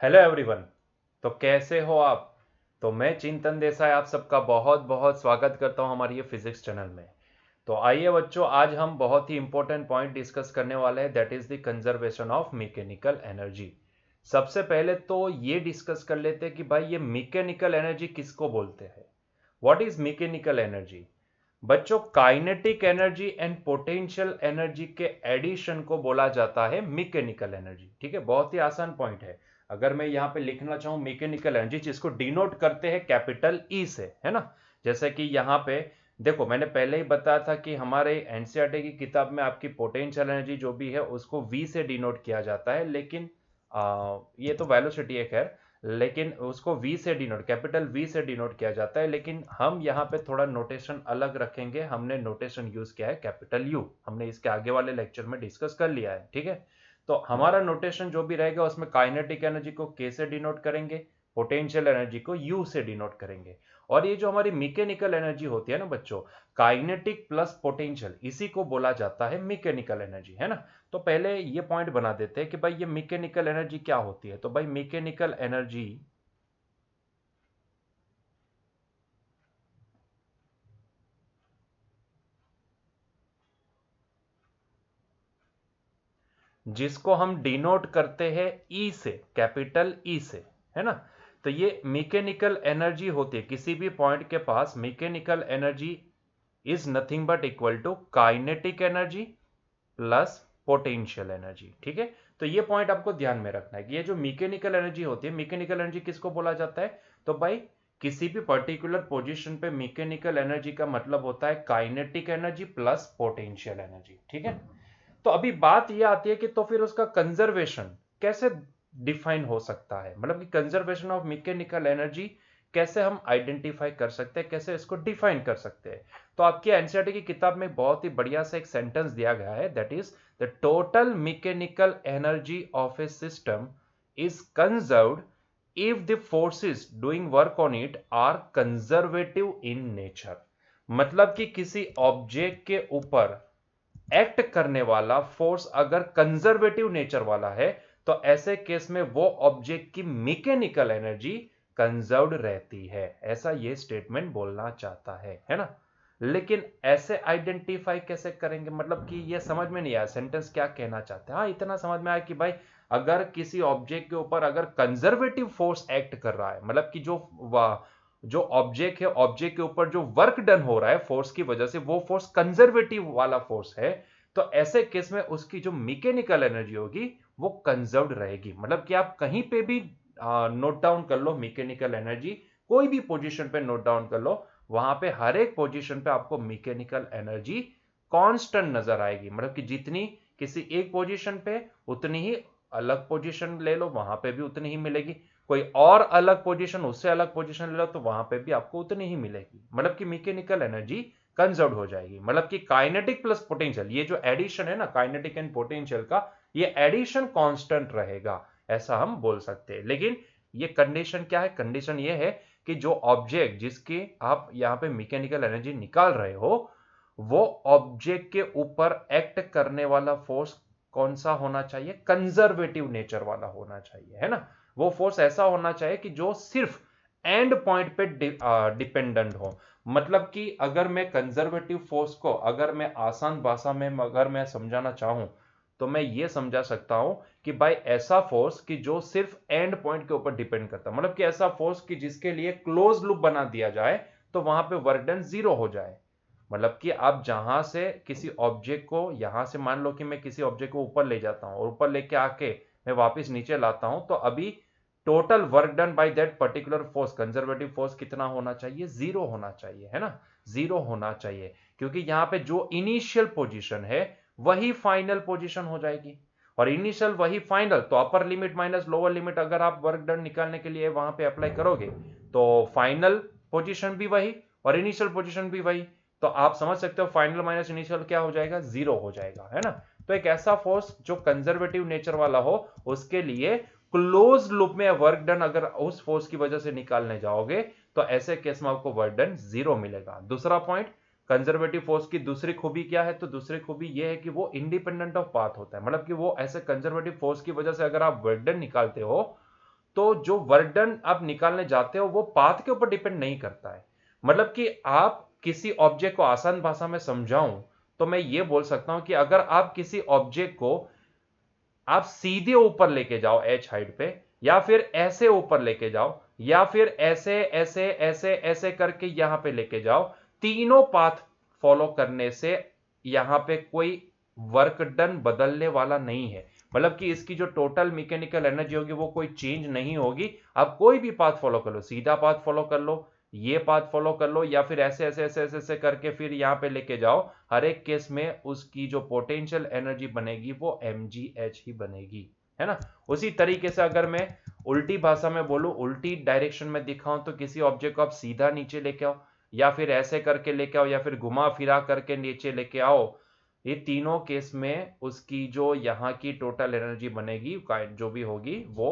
Hello everyone. तो कैसे हो आप? तो मैं चिंतन देसाई आप सबका बहुत बहुत स्वागत करता हूं हमारी ये फिजिक्स चैनल में। तो आइए बच्चों, आज हम बहुत ही इंपॉर्टेंट पॉइंट डिस्कस करने वाले हैं, that is the conservation of mechanical energy. सबसे पहले तो ये डिस्कस कर लेते हैं कि भाई ये मैकेनिकल एनर्जी किसको बोलते हैं। What is mechanical energy? बच्चों, kinetic energy and potential energy के एडिशन को बोला जाता है मैकेनिकल एनर्जी। ठीक है, बहुत ही आसान पॉइंट है। अगर मैं यहां पे लिखना चाहूं मैकेनिकल एनर्जी, जिसको डिनोट करते हैं कैपिटल ई से, है ना। जैसे कि यहां पे देखो, मैंने पहले ही बताया था कि हमारे एनसीईआरटी की किताब में आपकी पोटेंशियल एनर्जी जो भी है उसको वी से डिनोट किया जाता है, लेकिन ये तो वेलोसिटी है खैर। लेकिन उसको वी से डिनोट, कैपिटल वी से डिनोट किया जाता है, लेकिन हम यहाँ पे थोड़ा नोटेशन अलग रखेंगे। हमने नोटेशन यूज किया है कैपिटल यू, हमने इसके आगे वाले लेक्चर में डिस्कस कर लिया है। ठीक है, तो हमारा नोटेशन जो भी रहेगा उसमें काइनेटिक एनर्जी को के से डिनोट करेंगे, पोटेंशियल एनर्जी को यू से डिनोट करेंगे। और ये जो हमारी मैकेनिकल एनर्जी होती है ना बच्चों, काइनेटिक प्लस पोटेंशियल, इसी को बोला जाता है मैकेनिकल एनर्जी, है ना। तो पहले ये पॉइंट बना देते हैं कि भाई ये मैकेनिकल एनर्जी क्या होती है। तो भाई मैकेनिकल एनर्जी जिसको हम डिनोट करते हैं ई से, कैपिटल ई से, है ना। तो ये मैकेनिकल एनर्जी होती है, किसी भी पॉइंट के पास mechanical energy is nothing but equal to kinetic energy plus potential energy. ठीक है, तो ये पॉइंट आपको ध्यान में रखना है कि ये जो मैकेनिकल एनर्जी होती है, मैकेनिकल एनर्जी किसको बोला जाता है। तो भाई किसी भी पर्टिकुलर पोजीशन पे मैकेनिकल एनर्जी का मतलब होता है kinetic energy plus potential energy. ठीक है, तो अभी बात यह आती है कि तो फिर उसका कंजर्वेशन कैसे डिफाइन हो सकता है, मतलब कि कंजर्वेशन ऑफ मैकेनिकल एनर्जी कैसे हम आइडेंटिफाई कर सकते हैं, कैसे इसको डिफाइन कर सकते हैं। तो आपकी एनसीईआरटी की किताब में बहुत ही बढ़िया से एक सेंटेंस दिया गया है, that is the total mechanical energy of a system is conserved if the forces doing work on it are conservative in nature. मतलब कि किसी ऑब्जेक्ट के ऊपर एक्ट करने वाला फोर्स अगर कंजर्वेटिव नेचर वाला है, तो ऐसे केस में वो ऑब्जेक्ट की मैकेनिकल एनर्जी कंजर्व्ड रहती है, ऐसा ये स्टेटमेंट बोलना चाहता है ना। लेकिन ऐसे आइडेंटिफाई कैसे करेंगे, मतलब कि ये समझ में नहीं आया सेंटेंस क्या कहना चाहते हैं। हाँ, इतना समझ में आया कि भाई अगर किसी ऑब्जेक्ट के ऊपर अगर कंजर्वेटिव फोर्स एक्ट कर रहा है, मतलब कि जो ऑब्जेक्ट है, ऑब्जेक्ट के ऊपर जो वर्क डन हो रहा है फोर्स की वजह से, वो फोर्स कंजर्वेटिव वाला फोर्स है, तो ऐसे केस में उसकी जो मैकेनिकल एनर्जी होगी वो कंजर्व्ड रहेगी। मतलब कि आप कहीं पे भी नोट डाउन कर लो मैकेनिकल एनर्जी, कोई भी पोजीशन पे नोट डाउन कर लो, वहां पे हर एक पोजीशन पे आपको मैकेनिकल एनर्जी कांस्टेंट नजर आएगी। मतलब कि जितनी किसी एक पोजीशन पे, उतनी ही अलग पोजीशन ले लो वहां पे भी उतनी ही मिलेगी। कोई और अलग पोजीशन, उससे अलग पोजीशन ले लो तो वहां पे भी आपको उतनी ही मिलेगी। मतलब कि मैकेनिकल एनर्जी कंजर्व हो जाएगी। मतलब कि काइनेटिक प्लस पोटेंशियल, ये जो एडिशन है ना काइनेटिक एंड पोटेंशियल का, ये एडिशन कांस्टेंट रहेगा, ऐसा हम बोल सकते हैं। लेकिन ये कंडीशन क्या है? कंडीशन ये है कि जो ऑब्जेक्ट जिसके आप यहां पे मैकेनिकल एनर्जी निकाल रहे हो, वो ऑब्जेक्ट के ऊपर एक्ट करने वाला फोर्स कौन सा होना चाहिए? कंजर्वेटिव नेचर वाला होना चाहिए, है ना। वो फोर्स ऐसा होना चाहिए कि जो सिर्फ एंड पॉइंट पे डिपेंडेंट हो। मतलब कि अगर मैं कंजर्वेटिव फोर्स को, अगर मैं आसान भाषा में अगर मैं समझाना चाहूं, तो मैं ये समझा सकता हूं कि भाई ऐसा फोर्स कि जो सिर्फ एंड पॉइंट के ऊपर डिपेंड करता है, मतलब कि ऐसा फोर्स कि जिसके लिए क्लोज लूप बना दिया जाए तो वहां पे वर्क डन जीरो हो जाए। मतलब कि आप जहां से किसी ऑब्जेक्ट को, यहां से मान लो कि मैं किसी ऑब्जेक्ट को ऊपर ले जाता हूं और ऊपर लेके आके मैं वापस नीचे लाता हूं, तो अभी total work done by that particular force, conservative force कितना होना चाहिए? जीरो होना चाहिए, है ना। जीरो होना चाहिए, क्योंकि यहां पे जो इनिशियल पोजीशन है वही फाइनल पोजीशन हो जाएगी। और इनिशियल वही फाइनल, तो upper limit minus lower limit अगर आप वर्क डन निकालने के लिए वहां पे अप्लाई करोगे, तो फाइनल पोजीशन भी वही और इनिशियल पोजीशन भी वही। तो आप समझ सकते हो फाइनल माइनस इनिशियल क्या हो जाएगा? जीरो हो जाएगा, है ना। तो एक ऐसा फोर्स जो कंजर्वेटिव नेचर वाला हो, उसके लिए क्लोज लूप में वर्क डन अगर उस फोर्स की वजह से निकालने जाओगे, तो ऐसे केस में आपको वर्क डन जीरो मिलेगा। दूसरा पॉइंट, कंजर्वेटिव फोर्स की दूसरी खूबी क्या है? तो दूसरी खूबी यह है कि वो इंडिपेंडेंट ऑफ पाथ होता है। मतलब कि वो ऐसे कंजर्वेटिव फोर्स की वजह से अगर आप वर्क डन निकालते हो, तो जो वर्क डन आप निकालने जाते हो वो पाथ के ऊपर डिपेंड नहीं करता है। मतलब कि आप किसी ऑब्जेक्ट को आसान भाषा में समझाऊं तो मैं ये बोल सकता हूं कि अगर आप किसी ऑब्जेक्ट को आप सीधे ऊपर लेके जाओ एच हाइट पे, या फिर ऐसे ऊपर लेके जाओ, या फिर ऐसे ऐसे ऐसे ऐसे करके यहां पे लेके जाओ, तीनों पाथ फॉलो करने से यहां पे कोई वर्क डन बदलने वाला नहीं है। मतलब कि इसकी जो टोटल मैकेनिकल एनर्जी होगी वो कोई चेंज नहीं होगी। आप कोई भी पाथ फॉलो कर लो, सीधा पाथ फॉलो कर लो, ये पाथ फॉलो कर लो, या फिर ऐसे ऐसे ऐसे ऐसे ऐसे करके फिर यहां पे लेके जाओ, हर एक केस में उसकी जो पोटेंशियल एनर्जी बनेगी वो mgh ही बनेगी, है ना। उसी तरीके से अगर मैं उल्टी भाषा में बोलूं, उल्टी डायरेक्शन में दिखाऊं, तो किसी ऑब्जेक्ट को आप सीधा नीचे लेके आओ, या फिर ऐसे करके लेके आओ, या फिर घुमा फिरा करके नीचे लेके आओ, ये तीनों केस में उसकी जो यहाँ की टोटल एनर्जी बनेगी जो भी होगी वो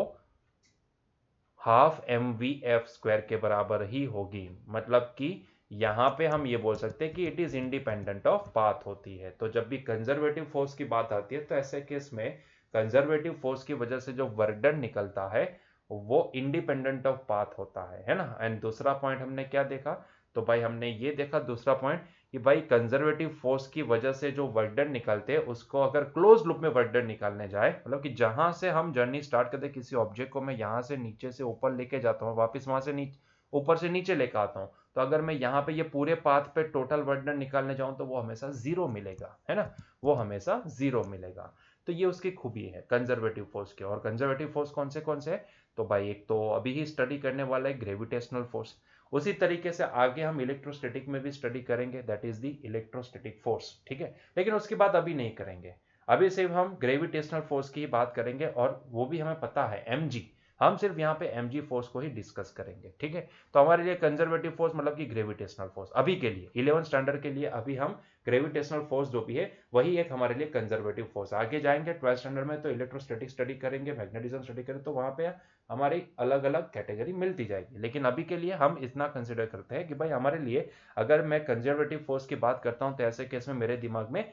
हाफ mvf² के बराबर ही होगी। मतलब कि यहां पे हम ये बोल सकते हैं कि it is independent of path होती है। तो जब भी कंजर्वेटिव फोर्स की बात आती है तो ऐसे केस में कंजर्वेटिव फोर्स की वजह से जो वर्क डन निकलता है वो इंडिपेंडेंट ऑफ पाथ होता है ना। एंड दूसरा पॉइंट हमने क्या देखा, तो भाई हमने ये देखा दूसरा पॉइंट कि भाई कंजर्वेटिव फोर्स की वजह से जो वर्क डन निकलते हैं उसको अगर क्लोज लूप में वर्क डन निकालने जाए, मतलब कि जहां से हम जर्नी स्टार्ट करते हैं किसी ऑब्जेक्ट को, मैं यहां से नीचे से ऊपर लेके जाता हूँ, वापस वहां से ऊपर से नीचे लेके आता हूँ, तो अगर मैं यहाँ पे ये पूरे पाथ पे टोटल वर्क डन निकालने जाऊं तो वो हमेशा जीरो मिलेगा, है ना, वो हमेशा जीरो मिलेगा। तो ये उसकी खूबी है कंजर्वेटिव फोर्स की। और कंजर्वेटिव फोर्स कौन से है, तो भाई एक तो अभी ही स्टडी करने वाला है ग्रेविटेशनल फोर्स, उसी तरीके से आगे हम इलेक्ट्रोस्टैटिक में भी स्टडी करेंगे, that is the electrostatic force, ठीक है। लेकिन उसकी बात अभी नहीं करेंगे, अभी सिर्फ हम ग्रेविटेशनल फोर्स की बात करेंगे, और वो भी हमें पता है mg, हम सिर्फ यहाँ पे mg फोर्स को ही डिस्कस करेंगे, ठीक है। तो हमारे लिए कंजर्वेटिव फोर्स मतलब कि ग्रेविटेशनल फोर्स अभी के लिए 11th स्टैंडर्ड के लिए अभी हम ग्रेविटेशनल फोर्स जो भी है वही एक हमारे लिए कंजर्वेटिव फोर्स। आगे जाएंगे 12th स्टैंडर्ड में तो इलेक्ट्रोस्टैटिक स्टडी करेंगे, मैग्नेटिज्म स्टडी करेंगे, तो वहां पे हमारी अलग अलग कैटेगरी मिलती जाएगी। लेकिन अभी के लिए हम इतना कंसिडर करते हैं कि भाई हमारे लिए अगर मैं कंजर्वेटिव फोर्स की बात करता हूं तो ऐसे केस में मेरे दिमाग में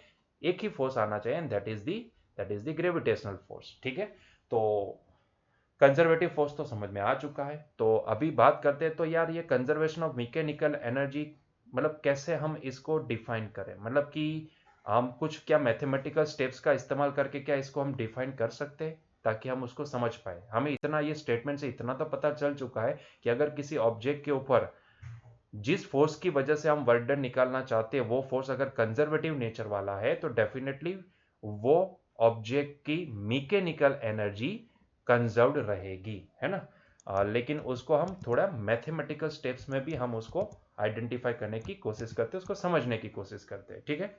एक ही फोर्स आना चाहिए, and that is the gravitational force, ठीक है। तो कंजर्वेटिव फोर्स तो समझ में आ चुका है। तो अभी बात करते हैं तो यार ये कंजर्वेशन ऑफ मैकेनिकल एनर्जी मतलब कैसे हम इसको डिफाइन करें, मतलब कि हम कुछ क्या मैथमेटिकल स्टेप्स का इस्तेमाल करके क्या इसको हम डिफाइन कर सकते हैं ताकि हम उसको समझ पाए। हमें इतना ये स्टेटमेंट से इतना तो पता चल चुका है कि अगर किसी ऑब्जेक्ट के ऊपर जिस फोर्स की वजह से हम वर्क डन निकालना चाहते हैं वो फोर्स अगर कंजर्वेटिव नेचर वाला है तो डेफिनेटली वो ऑब्जेक्ट की मैकेनिकल एनर्जी कंजर्व्ड रहेगी, है ना। लेकिन उसको हम थोड़ा मैथमेटिकल स्टेप्स में भी हम उसको आइडेंटिफाई करने की कोशिश करते हैं, उसको समझने की कोशिश करते हैं, ठीक है।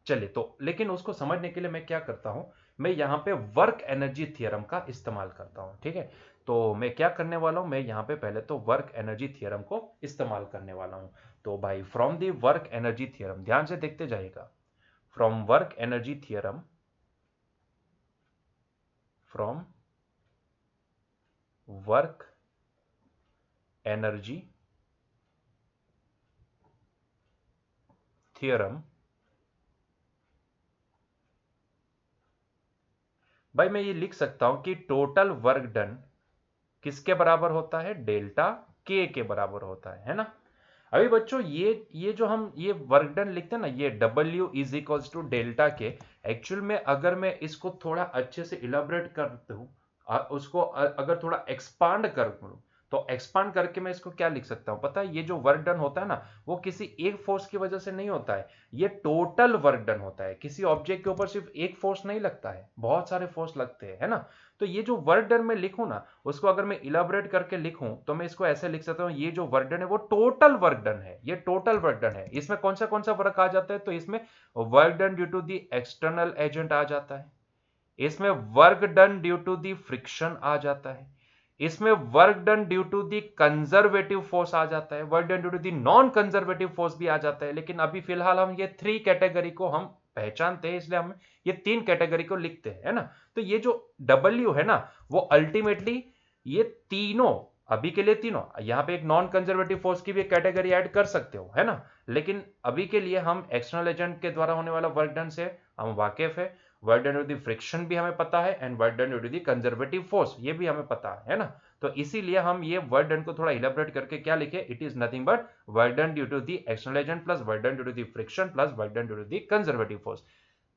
चलिए, तो लेकिन उसको समझने के लिए मैं क्या करता हूं, मैं यहां पे वर्क एनर्जी थ्योरम का इस्तेमाल करता हूं, ठीक है। तो मैं क्या करने वाला हूं, मैं यहां पे पहले तो वर्क एनर्जी थ्योरम को इस्तेमाल करने वाला हूं। तो भाई from the work energy theorem, ध्यान से देखते जाइएगा, from work energy theorem, from work energy theorem, भाई मैं ये लिख सकता हूं कि टोटल वर्क डन किसके बराबर होता है, डेल्टा के के बराबर होता है ना। अभी बच्चों ये जो हम ये वर्क डन लिखते हैं ना, ये W is equals to delta K, actual में अगर मैं इसको थोड़ा अच्छे से इलाबरेट करता हूँ, उसको अगर थोड़ा एक्सपांड कर दूं, तो एक्सपांड करके मैं इसको क्या लिख सकता हूं पता है, ये जो वर्क डन होता है ना वो किसी एक फोर्स की वजह से नहीं होता है, ये टोटल वर्क डन होता है। किसी ऑब्जेक्ट के ऊपर सिर्फ एक फोर्स नहीं लगता है, बहुत सारे फोर्स लगते हैं, है ना। तो ये जो वर्क डन में लिखूं ना, उसको अगर मैं इलाबरेट करके लिखूं तो मैं इसको ऐसे लिख सकता हूं, ये जो वर्क डन है वो टोटल वर्क डन है, ये टोटल वर्क डन है। इसमें कौन सा वर्क आ जाता है, तो इसमें work done due to the external agent आ जाता है, इसमें work done due to the friction आ जाता है, इसमें work done due to the conservative force आ जाता है, work done due to the non conservative force भी आ जाता है। लेकिन अभी फिलहाल हम ये 3 कैटेगरी को हम पहचानते हैं, इसलिए हम ये 3 कैटेगरी को लिखते हैं, है ना। तो ये जो W है ना वो अल्टीमेटली ये तीनों, अभी के लिए तीनों, यहां पे एक नॉन कंजर्वेटिव फोर्स की भी कैटेगरी ऐड कर सकते हो, है ना। लेकिन अभी के लिए हम एक्सटर्नल एजेंट के द्वारा होने वाला वर्क डन से हम वाकिफ है, work done due to the friction भी हमें पता है, and work done due to the conservative force ये भी हमें पता है ना। तो इसीलिए हम ये वर्क डन को थोड़ा इलेबोरेट करके क्या लिखे, it is nothing but work done due to the external agent plus work done due to the friction plus work done due to the conservative force,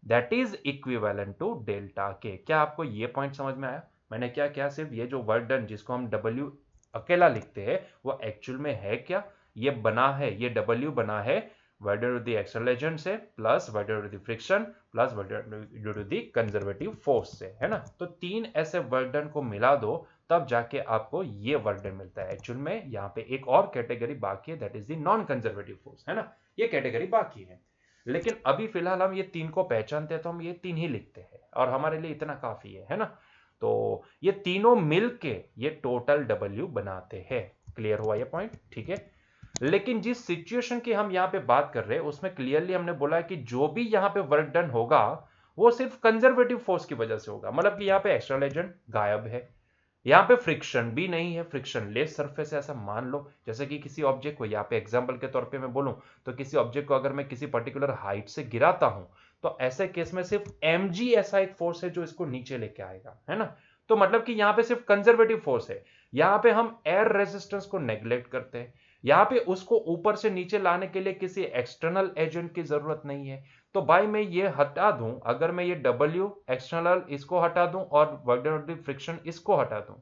that is equivalent to delta K. क्या आपको ये point समझ में आया? मैंने क्या क्या सिर्फ ये जो वर्क डन जिसको हम W अकेला लिखते हैं वो एक्चुअल में है क्या, ये बना है, ये W बना है work done due to the external agent से plus work done due to the friction plus work done due to the conservative force से, है ना। तो तीन ऐसे वर्क डन को मिला दो तब जाके आपको ये वर्क डन मिलता है। एक्चुअल में यहाँ पे एक और कैटेगरी बाकी है, that is the non conservative force, है ना, ये कैटेगरी बाकी है। लेकिन अभी फिलहाल हम ये तीन को पहचानते हैं तो हम ये तीन ही लिखते हैं और हमारे लिए इतना काफी है ना। तो ये तीनों मिलके ये टोटल W बनाते हैं। क्लियर हुआ ये पॉइंट? ठीक है। लेकिन जिस सिचुएशन की हम यहाँ पे बात कर रहे हैं उसमें क्लियरली हमने बोला है कि जो भी यहाँ पे वर्क डन होगा वो सिर्फ कंजर्वेटिव फोर्स की वजह से होगा, मतलब कि यहाँ पे एक्सटर्नल एजेंट गायब है, यहाँ पे फ्रिक्शन भी नहीं है, फ्रिक्शन लेस सरफेस है ऐसा मान लो। जैसे कि किसी ऑब्जेक्ट को, यहाँ पे एग्जांपल के तौर पे मैं बोलूं तो किसी ऑब्जेक्ट को अगर मैं किसी पर्टिकुलर हाइट से गिराता हूं तो ऐसे केस में सिर्फ mg ऐसा एक फोर्स है जो इसको नीचे लेके आएगा, है ना। तो मतलब कि यहाँ पे सिर्फ कंजर्वेटिव फोर्स है। यहाँ पे हम एयर रेजिस्टेंस को नेग्लेक्ट करते हैं, यहाँ पे उसको ऊपर से नीचे लाने के लिए किसी एक्सटर्नल एजेंट की जरूरत नहीं है। तो भाई मैं ये हटा दूं, अगर मैं ये W एक्सटर्नल इसको हटा दूं और work done due to friction इसको हटा दूं,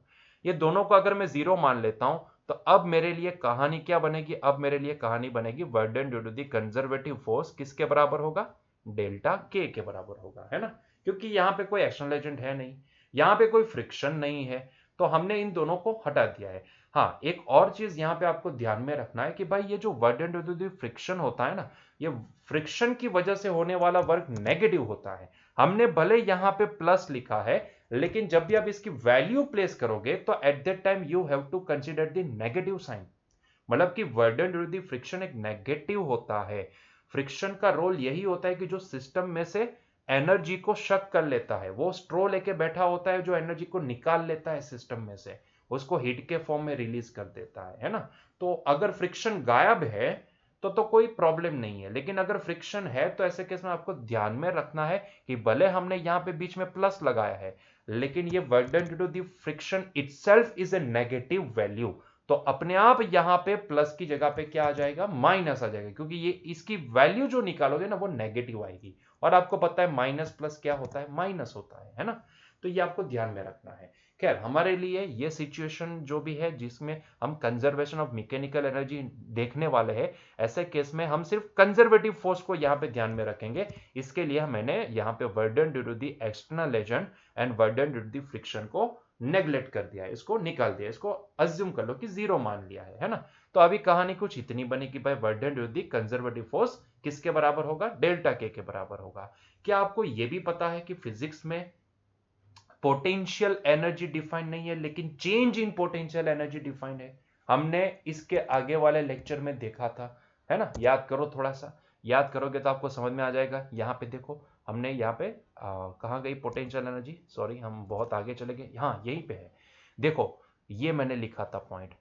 ये दोनों को अगर मैं जीरो मान लेता हूं तो अब मेरे लिए कहानी क्या बनेगी, अब मेरे लिए कहानी बनेगी work done due to the conservative force किसके बराबर होगा, डेल्टा के के बराबर होगा, है ना। क्योंकि यहाँ पे कोई एक्सटर्नल एजेंट है नहीं, यहाँ पे कोई फ्रिक्शन नहीं है, तो हमने इन दोनों को हटा दिया है। हाँ, एक और चीज यहाँ पे आपको ध्यान में रखना है कि भाई ये जो work done due to the friction होता है ना, ये फ्रिक्शन की वजह से होने वाला वर्क नेगेटिव होता है। हमने भले यहाँ पे प्लस लिखा है लेकिन जब भी आप इसकी वैल्यू प्लेस करोगे तो at that time you have to consider the negative sign, मतलब कि work done due to the friction एक नेगेटिव होता है। फ्रिक्शन का रोल यही होता है कि जो सिस्टम में से एनर्जी को शक कर लेता है, वो स्ट्रो लेके बैठा होता है जो एनर्जी को निकाल लेता है सिस्टम में से, उसको हीट के फॉर्म में रिलीज कर देता है ना। तो अगर फ्रिक्शन गायब है तो कोई प्रॉब्लम नहीं है, लेकिन अगर फ्रिक्शन है तो ऐसे केस में आपको ध्यान में रखना है कि भले हमने यहाँ पे बीच में प्लस लगाया है लेकिन ये work done due to the friction itself is a negative value, तो अपने आप यहाँ पे प्लस की जगह पे क्या आ जाएगा, माइनस आ जाएगा, क्योंकि ये इसकी वैल्यू जो निकालोगे ना वो नेगेटिव आएगी और आपको पता है माइनस प्लस क्या होता है, माइनस होता है ना। तो ये आपको ध्यान में रखना है। खैर हमारे लिए ये सिचुएशन जो भी है जिसमें हम कंजर्वेशन ऑफ मैकेनिकल एनर्जी देखने वाले हैं, ऐसे केस में हम सिर्फ कंजर्वेटिव फोर्स को यहाँ पे ध्यान में रखेंगे। इसके लिए मैंने यहाँ पे work done due to the external agent and work done due to the friction को नेग्लेक्ट कर दिया है, इसको निकाल दिया, इसको अज्यूम कर लो कि जीरो मान लिया है ना। तो अभी कहानी कुछ इतनी बनी कि भाई work done due to the conservative force किसके बराबर होगा, डेल्टा के बराबर होगा। क्या आपको यह भी पता है कि फिजिक्स में पोटेंशियल एनर्जी डिफाइन नहीं है लेकिन change in potential energy define है? हमने इसके आगे वाले लेक्चर में देखा था, है ना। याद करो, थोड़ा सा याद करोगे तो आपको समझ में आ जाएगा। यहाँ पे देखो हमने यहाँ पे कहाँ गई पोटेंशियल एनर्जी, सॉरी हम बहुत आगे चले गए, हाँ यहीं पे है। देखो ये मैंने लिखा था पॉइंट,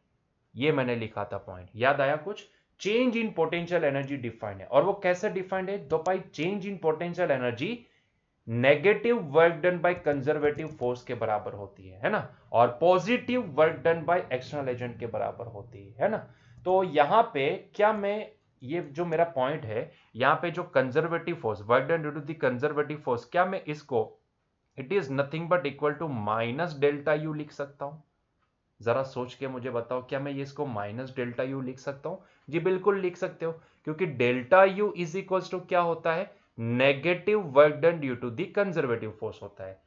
ये मैंने लिखा था पॉइंट, याद आया कुछ? Change in potential energy defined है, और वो कैसे डिफाइंड है, तो भाई change in potential energy negative work done by conservative force के बराबर होती है ना, और positive work done by external agent के बराबर होती है ना। तो यहां पे क्या मैं, ये जो मेरा पॉइंट है यहां पे जो conservative force work done due to the conservative force, क्या मैं इसको it is nothing but equal to minus delta U लिख सकता हूं? जरा सोच के मुझे बताओ, क्या मैं ये इसको माइनस डेल्टा यू लिख सकता हूं? जी बिल्कुल लिख सकते हो, क्योंकि delta U is equal to क्या होता है, negative work done due to the conservative force होता है,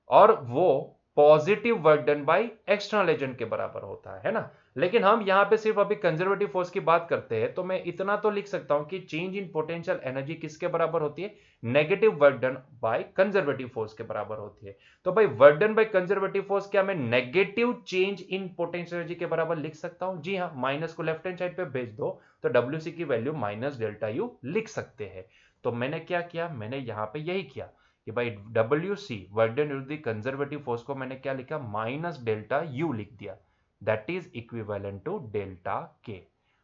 और वो positive work done by external agent के बराबर होता है ना। लेकिन हम यहां पे सिर्फ अभी कंजर्वेटिव फोर्स की बात करते हैं, तो मैं इतना तो लिख सकता हूं कि चेंज इन पोटेंशियल एनर्जी किसके बराबर होती है, negative work done by conservative force के बराबर होती है। तो भाई work done by conservative force क्या मैं negative change in potential energy के बराबर लिख सकता हूं? जी हाँ, माइनस को लेफ्ट हैंड साइड पे भेज दो तो डब्ल्यू की वैल्यू माइनस डेल्टा यू लिख सकते हैं। तो मैंने क्या किया, मैंने यहां पे यही किया कि भाई WC work done due to the conservative force को मैंने क्या लिखा, माइनस डेल्टा यू लिख दिया, that is equivalent to delta K.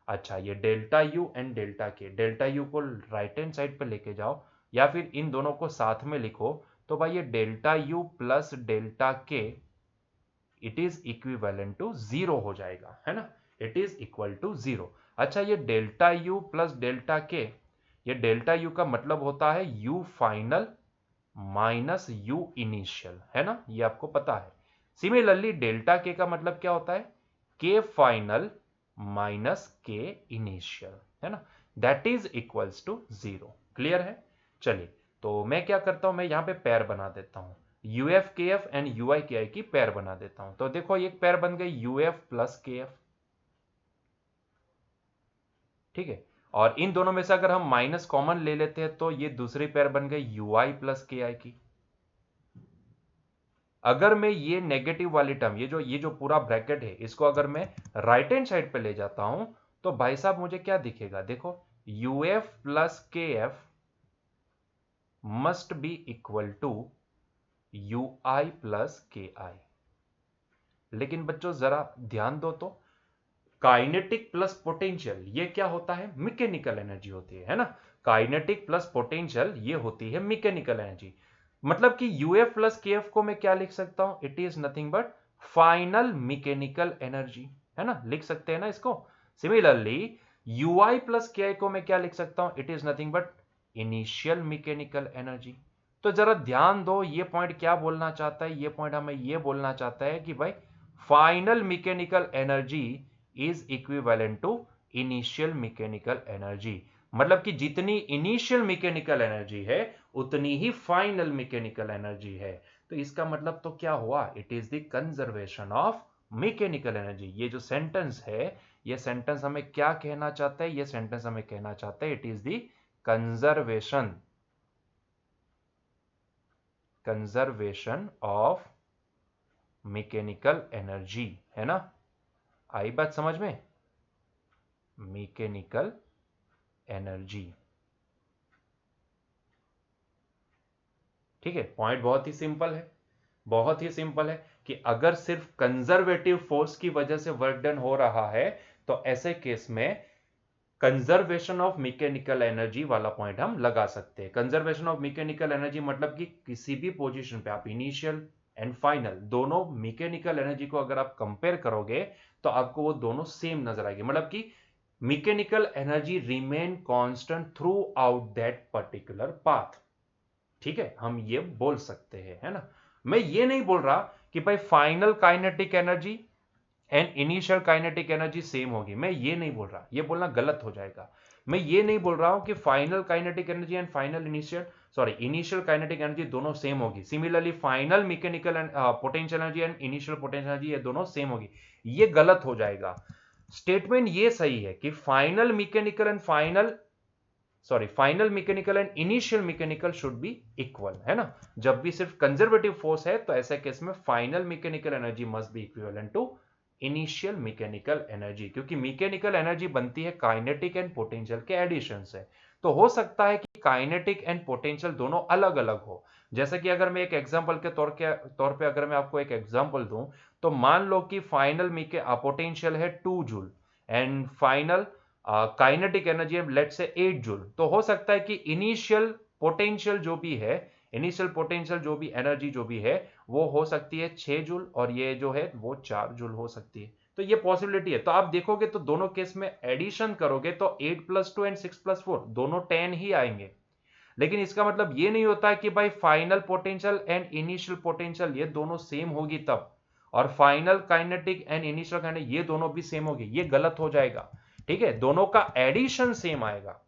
अच्छा, ये delta U and delta K, delta U को राइट हैंड साइड पे लेके जाओ या फिर इन दोनों को साथ में लिखो, तो भाई ये डेल्टा यू प्लस डेल्टा के इट इज इक्विवेलेंट टू 0 हो जाएगा, है ना, इट इज इक्वल टू 0। अच्छा, ये डेल्टा यू प्लस डेल्टा के, ये डेल्टा यू का मतलब होता है you final minus you initial, है ना, ये आपको पता है। सिमिलरली डेल्टा के का मतलब क्या होता है, के फाइनल माइनस के इनिशियल, है ना, that is equals to 0। Clear है? चलिए, तो मैं क्या करता हूं, मैं यहां पे पैर बना देता हूं, यूएफ के एफ एंड यूआई के आई की पैर बना देता हूं। तो देखो एक पैर बन गई यूएफ प्लस के एफ, ठीक है, और इन दोनों में से अगर हम माइनस कॉमन ले लेते हैं तो ये दूसरी पैर बन गई यूआई प्लस के आई की। अगर मैं ये नेगेटिव वाली टर्म, ये जो पूरा ब्रैकेट है, इसको अगर मैं राइट हैंड साइड पे ले जाता हूं तो भाई साहब मुझे क्या दिखेगा, देखो UF plus K F must be equal to you I plus K I. लेकिन बच्चों जरा ध्यान दो तो, काइनेटिक प्लस पोटेंशियल ये क्या होता है, मैकेनिकल एनर्जी होती है ना, काइनेटिक प्लस पोटेंशियल ये होती है मैकेनिकल एनर्जी। मतलब कि यूएफ प्लस के एफ को मैं क्या लिख सकता हूं, it is nothing but final mechanical energy, है ना, लिख सकते हैं ना इसको। सिमिलरली यूआई प्लस के आई को मैं क्या लिख सकता हूं, it is nothing but initial mechanical energy. तो जरा ध्यान दो, ये पॉइंट क्या बोलना चाहता है, ये पॉइंट हमें ये बोलना चाहता है कि भाई final mechanical energy is equivalent to initial mechanical energy. मतलब कि जितनी इनिशियल मैकेनिकल एनर्जी है उतनी ही फाइनल मैकेनिकल एनर्जी है। तो इसका मतलब तो क्या हुआ, it is the conservation of mechanical energy. ये जो सेंटेंस है, ये सेंटेंस हमें क्या कहना चाहता है, ये सेंटेंस हमें कहना चाहता है it is the conservation of mechanical energy, है ना। आई बात समझ में, मैकेनिकल एनर्जी, ठीक है। पॉइंट बहुत ही सिंपल है, बहुत ही सिंपल है कि अगर सिर्फ कंजर्वेटिव फोर्स की वजह से वर्क डन हो रहा है तो ऐसे केस में कंजर्वेशन ऑफ मैकेनिकल एनर्जी वाला पॉइंट हम लगा सकते हैं। कंजर्वेशन ऑफ मैकेनिकल एनर्जी मतलब कि किसी भी पोजीशन पे आप इनिशियल एंड फाइनल दोनों मैकेनिकल एनर्जी को अगर आप कंपेयर करोगे तो आपको वो दोनों सेम नजर आएगी। मतलब कि mechanical energy remain constant through out that particular path, ठीक है, हम ये बोल सकते हैं, है ना। मैं ये नहीं बोल रहा कि भाई final kinetic energy and initial kinetic energy same होगी, मैं ये नहीं बोल रहा, ये बोलना गलत हो जाएगा। मैं ये नहीं बोल रहा हूं कि final kinetic energy and final initial kinetic energy दोनों सेम होगी। Similarly final mechanical and potential energy and initial potential energy ये दोनों सेम होगी, ये गलत हो जाएगा। स्टेटमेंट ये सही है कि final mechanical and initial mechanical should be equal, है ना। जब भी सिर्फ कंजर्वेटिव फोर्स है तो ऐसे केस में final mechanical energy must be equivalent to initial mechanical energy, क्योंकि मैकेनिकल एनर्जी बनती है काइनेटिक एंड पोटेंशियल के एडिशन से। तो हो सकता है कि काइनेटिक एंड पोटेंशियल दोनों अलग अलग हो। जैसे कि अगर मैं एक एग्जांपल के तौर पे अगर मैं आपको एक एग्जांपल दूं, तो मान लो कि फाइनल पोटेंशियल है 2 joule and final kinetic energy late से 8 जूल। तो हो सकता है कि इनिशियल पोटेंशियल जो भी एनर्जी जो भी है वो हो सकती है 6 जूल और ये जो है वो 4 जूल हो सकती है। तो ये पॉसिबिलिटी है। तो आप देखोगे तो दोनों केस में एडिशन करोगे तो 8 + 2 एंड 6 + 4 दोनों 10 ही आएंगे। लेकिन इसका मतलब ये नहीं होता कि भाई final potential and initial potential ये दोनों सेम होगी तब, और final kinetic and initial kinetic ये दोनों भी सेम होगी, ये गलत हो जाएगा, ठीक है। दोनों का एडिशन सेम आएगा,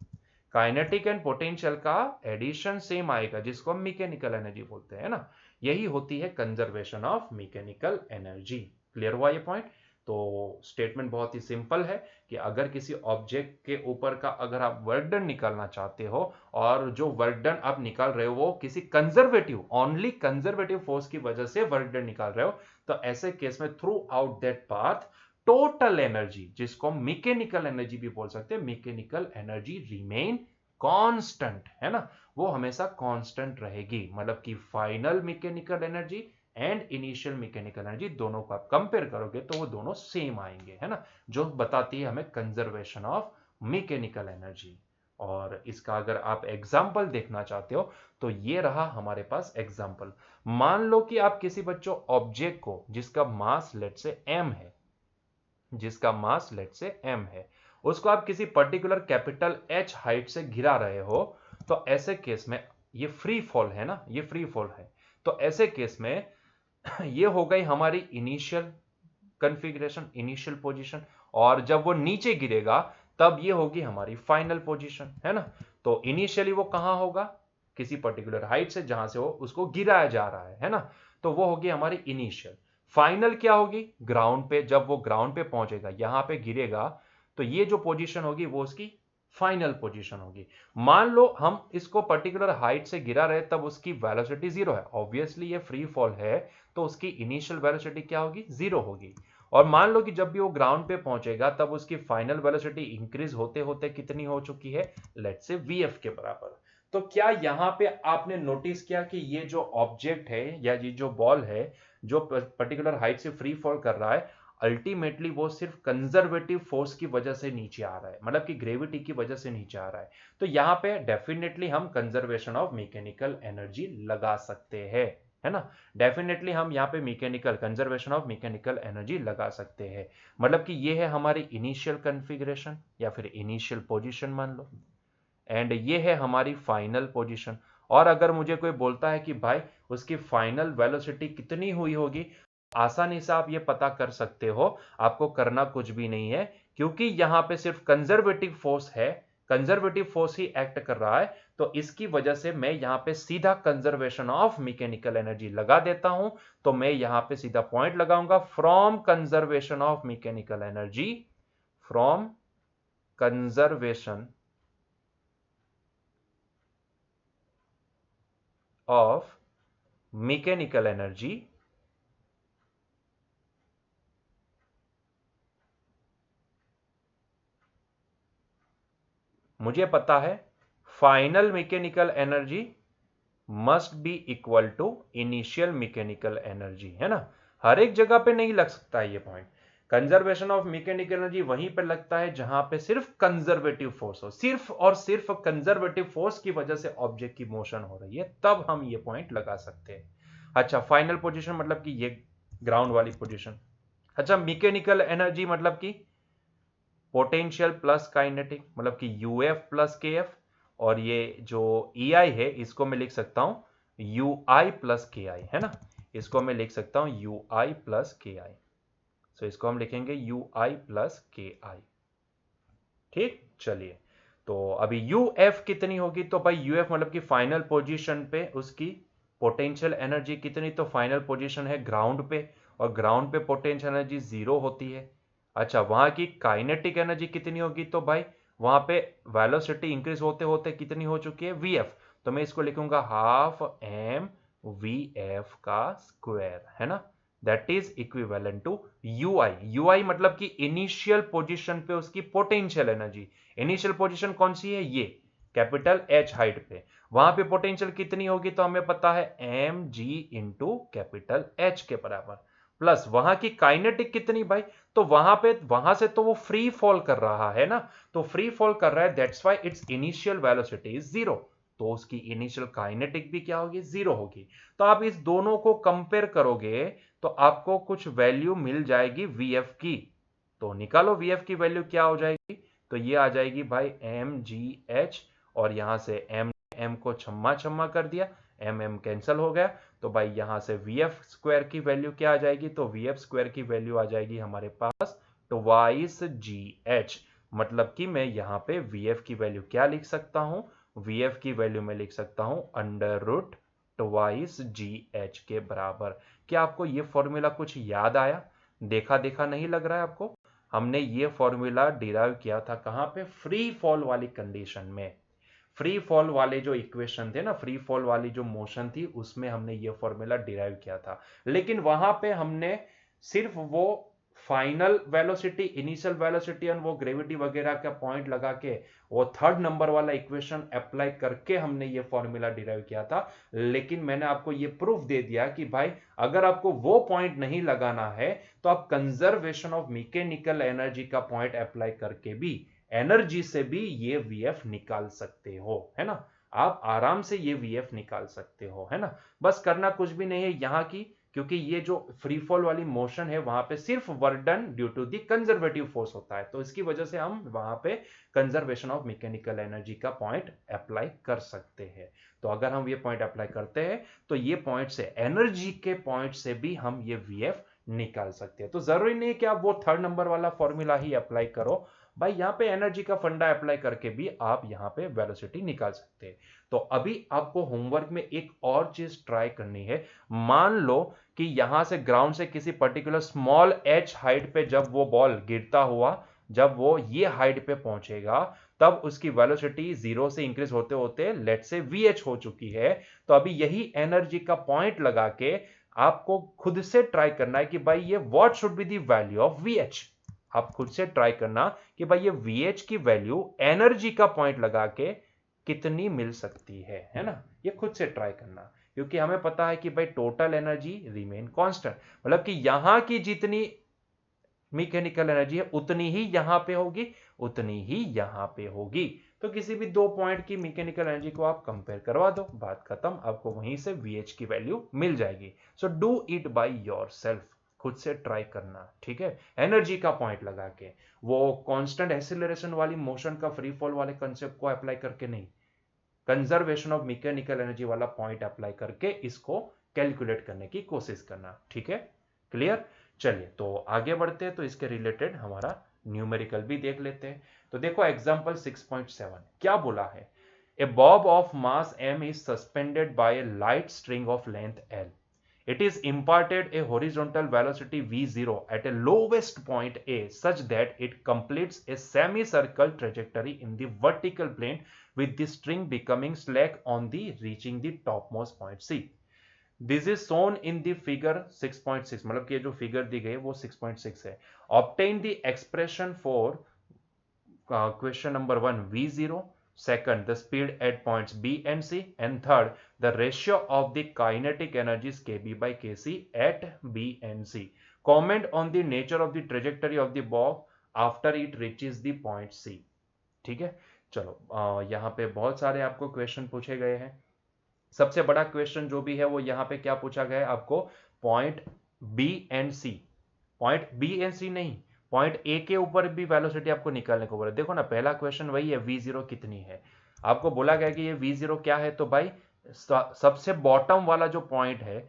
काइनेटिक एंड पोटेंशियल का एडिशन सेम आएगा, जिसको हम मैकेनिकल एनर्जी बोलते हैं ना। यही होती है conservation of mechanical energy. Clear हुआ ये पॉइंट? तो स्टेटमेंट बहुत ही सिंपल है कि अगर किसी ऑब्जेक्ट के ऊपर का अगर आप वर्क डन निकालना चाहते हो और जो वर्क डन आप निकाल रहे हो वो किसी ओनली कंजर्वेटिव फोर्स की वजह से वर्क डन निकाल रहे हो, तो ऐसे केस में through out that path total energy, जिसको हम मैकेनिकल एनर्जी भी बोल सकते हैं, मैकेनिकल एनर्जी रिमेन कांस्टेंट, है ना, वो हमेशा कांस्टेंट रहेगी। मतलब कि final mechanical energy and initial mechanical energy दोनों को आप कंपेयर करोगे तो वो दोनों सेम आएंगे, है ना, जो बताती है हमें कंजर्वेशन ऑफ मैकेनिकल एनर्जी। और इसका अगर आप एग्जाम्पल देखना चाहते हो तो ये रहा हमारे पास एग्जाम्पल। मान लो कि आप किसी बच्चों ऑब्जेक्ट को जिसका मास लेट से m है, जिसका मास लेट से m है, उसको आप किसी पर्टिकुलर कैपिटल H हाइट से गिरा रहे हो, तो ऐसे केस में ये फ्री फॉल है ना, ये फ्री फॉल है, तो ऐसे केस में ये हो गई हमारी इनिशियल कॉन्फ़िगरेशन, इनिशियल पोजीशन, और जब वो नीचे गिरेगा तब ये होगी हमारी फाइनल पोजीशन, है ना। तो इनिशियली वो कहां होगा, किसी पर्टिकुलर हाइट से जहां से वो उसको गिराया जा रहा है ना, तो वो होगी हमारी इनिशियल। फाइनल क्या होगी, ग्राउंड पे, जब वो ग्राउंड पे पहुंचेगा, यहां पे गिरेगा, तो ये जो पोजीशन होगी वो उसकी फाइनल पोजीशन होगी। मान लो हम इसको पर्टिकुलर हाइट से गिरा रहे तब उसकी वेलोसिटी जीरो है, ऑब्वियसली ये फ्री फॉल है, तो उसकी इनिशियल वेलोसिटी क्या होगी, जीरो होगी। और मान लो कि जब भी वो ग्राउंड पे पहुंचेगा तब उसकी फाइनल वेलोसिटी इंक्रीज होते होते कितनी हो चुकी है, लेट्स से वीएफ के बराबर। तो क्या यहां पे आपने नोटिस किया कि ये जो ऑब्जेक्ट है या ये जो बॉल है जो पर्टिकुलर हाइट से फ्री फॉल कर रहा है, अल्टीमेटली वो सिर्फ कंजर्वेटिव फोर्स की वजह से नीचे आ रहा है, मतलब कि ग्रेविटी की वजह से नीचे आ रहा है। तो यहां पे डेफिनेटली हम कंजर्वेशन ऑफ मैकेनिकल एनर्जी लगा सकते हैं, है ना। डेफिनेटली हम यहाँ पे mechanical conservation of mechanical energy लगा सकते हैं। मतलब कि ये है हमारी इनिशियल कॉन्फ़िगरेशन या फिर इनिशियल पोजीशन मान लो, एंड ये है हमारी फाइनल पोजीशन। और अगर मुझे कोई बोलता है कि भाई उसकी फाइनल वेलोसिटी कितनी हुई होगी, आसानी से आप ये पता कर सकते हो, आपको करना कुछ भी नहीं है, क्योंकि यहां पे सिर्फ कंजर्वेटिव फोर्स है, कंजर्वेटिव फोर्स ही एक्ट कर रहा है, तो इसकी वजह से मैं यहां पे सीधा कंजर्वेशन ऑफ मैकेनिकल एनर्जी लगा देता हूं। तो मैं यहां पे सीधा पॉइंट लगाऊंगा, from conservation of mechanical energy, from conservation of mechanical energy मुझे पता है final mechanical energy must be equal to initial mechanical energy, है ना। हर एक जगह पे नहीं लग सकता है ये point. Conservation of mechanical energy वहीं पे लगता है जहां पे सिर्फ कंजर्वेटिव फोर्स हो, सिर्फ और सिर्फ कंजर्वेटिव फोर्स की वजह से ऑब्जेक्ट की मोशन हो रही है, तब हम ये पॉइंट लगा सकते हैं। अच्छा, फाइनल पोजीशन मतलब कि ये ग्राउंड वाली पोजीशन। अच्छा, मैकेनिकल एनर्जी मतलब कि पोटेंशियल प्लस काइनेटिक, मतलब कि यूएफ प्लस के एफ, और ये जो ई आई है इसको मैं लिख सकता हूं यू आई प्लस के आई, है ना। इसको मैं लिख सकता हूं यू आई प्लस के आई, सो इसको हम लिखेंगे यू आई प्लस के आई। ठीक, चलिए, तो अभी यू एफ कितनी होगी, तो भाई यू एफ मतलब कि फाइनल पोजीशन पे उसकी पोटेंशियल एनर्जी कितनी, तो फाइनल पोजीशन है ग्राउंड पे, और ग्राउंड पे पोटेंशियल एनर्जी जीरो होती है। अच्छा, वहां की काइनेटिक एनर्जी कितनी होगी, तो भाई वहां पे वेलोसिटी इंक्रीज होते होते कितनी हो चुकी है, वी एफ, तो मैं इसको लिखूंगा हाफ एम वी एफ का स्क्वायर, है ना। That is equivalent to you i. U i मतलब कि इनिशियल पोजीशन पे उसकी पोटेंशियल एनर्जी। इनिशियल पोजीशन कौन सी है, ये कैपिटल एच हाइट पे, वहां पे पोटेंशियल कितनी होगी, तो हमें पता है M G into capital H के बराबर, प्लस वहां की काइनेटिक कितनी भाई, तो वहां पे वहां से तो वो फ्री फॉल कर रहा है ना, तो फ्री फॉल कर रहा है, that's why it's initial velocity is zero, तो उसकी इनिशियल काइनेटिक भी क्या होगी, जीरो होगी। तो आप इस दोनों को कंपेयर करोगे तो आपको कुछ वैल्यू मिल जाएगी वीएफ की, तो निकालो वीएफ की वैल्यू क्या हो जाएगी, तो ये आ जाएगी भाई एम जी एच, और यहां से एम एम को छम्मा छम्मा कर दिया, एम एम कैंसिल हो गया, तो भाई यहां से वी एफ स्क्वायर की वैल्यू क्या आ जाएगी, तो वी एफ स्क्वायर की वैल्यू आ जाएगी हमारे पास ट्वाइस जी एच। मतलब कि मैं यहां पे वी एफ की वैल्यू क्या लिख सकता हूं, वी एफ की वैल्यू मैं लिख सकता हूं under root twice G H के बराबर। क्या आपको ये फॉर्मूला कुछ याद आया, देखा देखा नहीं लग रहा है आपको। हमने ये फॉर्मूला डिराइव किया था कहां पे, फ्री फॉल वाली कंडीशन में। फ्री फॉल वाले जो इक्वेशन थे ना, फ्री फॉल वाली जो मोशन थी, उसमें हमने ये फॉर्मूला डिराइव किया था, लेकिन वहां पे हमने सिर्फ वो फाइनल वेलोसिटी, इनिशियल वेलोसिटी और वो ग्रेविटी वगैरह का पॉइंट लगा के वो थर्ड नंबर वाला इक्वेशन अप्लाई करके हमने ये फॉर्मूला डिराइव किया था। लेकिन मैंने आपको ये प्रूफ दे दिया कि भाई अगर आपको वो पॉइंट नहीं लगाना है तो आप कंजर्वेशन ऑफ मैकेनिकल एनर्जी का पॉइंट अप्लाई करके भी एनर्जी से भी ये वीएफ निकाल सकते हो, है ना। आप आराम से ये वीएफ निकाल सकते हो, है ना। बस करना कुछ भी नहीं है यहाँ की, क्योंकि ये जो फ्री फॉल वाली मोशन है वहां पे सिर्फ work done due to the conservative force होता है, तो इसकी वजह से हम वहां पे कंजर्वेशन ऑफ मैकेनिकल एनर्जी का पॉइंट अप्लाई कर सकते हैं। तो अगर हम ये पॉइंट अप्लाई करते हैं तो ये पॉइंट से, एनर्जी के पॉइंट से भी हम ये वीएफ निकाल सकते हैं। तो जरूरी नहीं कि आप वो थर्ड नंबर वाला फॉर्मूला ही अप्लाई करो भाई, यहाँ पे एनर्जी का फंडा अप्लाई करके भी आप यहाँ पे वेलोसिटी निकाल सकते हैं। तो अभी आपको होमवर्क में एक और चीज ट्राई करनी है। मान लो कि यहां से ग्राउंड से किसी पर्टिकुलर स्मॉल एच हाइट पे जब वो बॉल गिरता हुआ, जब वो ये हाइट पे पहुंचेगा, तब उसकी वेलोसिटी 0 से इंक्रीज होते होते लेट से वीएच हो चुकी है। तो अभी यही एनर्जी का पॉइंट लगा के आपको खुद से ट्राई करना है कि भाई ये what should be the value of VH. आप खुद से ट्राई करना कि भाई ये वीएच की वैल्यू एनर्जी का पॉइंट लगा के कितनी मिल सकती है ना। ये खुद से ट्राई करना, क्योंकि हमें पता है कि भाई टोटल एनर्जी रिमेन कांस्टेंट, मतलब कि यहां की जितनी मैकेनिकल एनर्जी है उतनी ही यहां पे होगी, उतनी ही यहां पे होगी। तो किसी भी दो पॉइंट की मैकेनिकल एनर्जी को आप कंपेयर करवा दो, बात खत्म, आपको वहीं से वीएच की वैल्यू मिल जाएगी। So do it by yourself, खुद से ट्राई करना, ठीक है। एनर्जी का पॉइंट लगा के, वो कांस्टेंट एक्सीलरेशन वाली मोशन का फ्री फॉल वाले कंसेप्ट को अप्लाई करके नहीं, कंजर्वेशन ऑफ मैकेनिकल एनर्जी वाला पॉइंट अप्लाई करके इसको कैलकुलेट करने की कोशिश करना, ठीक है। क्लियर। चलिए तो आगे बढ़ते हैं, तो इसके रिलेटेड हमारा न्यूमेरिकल भी देख लेते हैं। तो देखो एग्जांपल 6.7 क्या बोला है। A bob of mass m is suspended by a light string of length l. It is imparted a horizontal velocity v0 at a lowest point a such that it completes a semicircle trajectory in the vertical plane with the string becoming slack on the reaching the topmost point c. This is shown in the figure 6.6, मतलब कि ये जो figure दी गई है वो 6.6 है। Obtain the expression for question number 1 v0, second the speed at points b and c, and third the ratio of the kinetic energies kb by kc at b and c. Comment on the nature of the trajectory of the bob after it reaches the point c. ठीक है। चलो यहाँ पे बहुत सारे आपको question पूछे गए हैं। सबसे बड़ा क्वेश्चन जो भी है वो यहाँ पे क्या पूछा गया है आपको, point B and C, point B and C नहीं, पॉइंट ए के ऊपर भी वेलोसिटी आपको निकालने को बोला। देखो ना पहला क्वेश्चन वही है, v0 कितनी है। आपको बोला गया कि ये v0 क्या है, तो भाई सबसे बॉटम वाला जो पॉइंट है,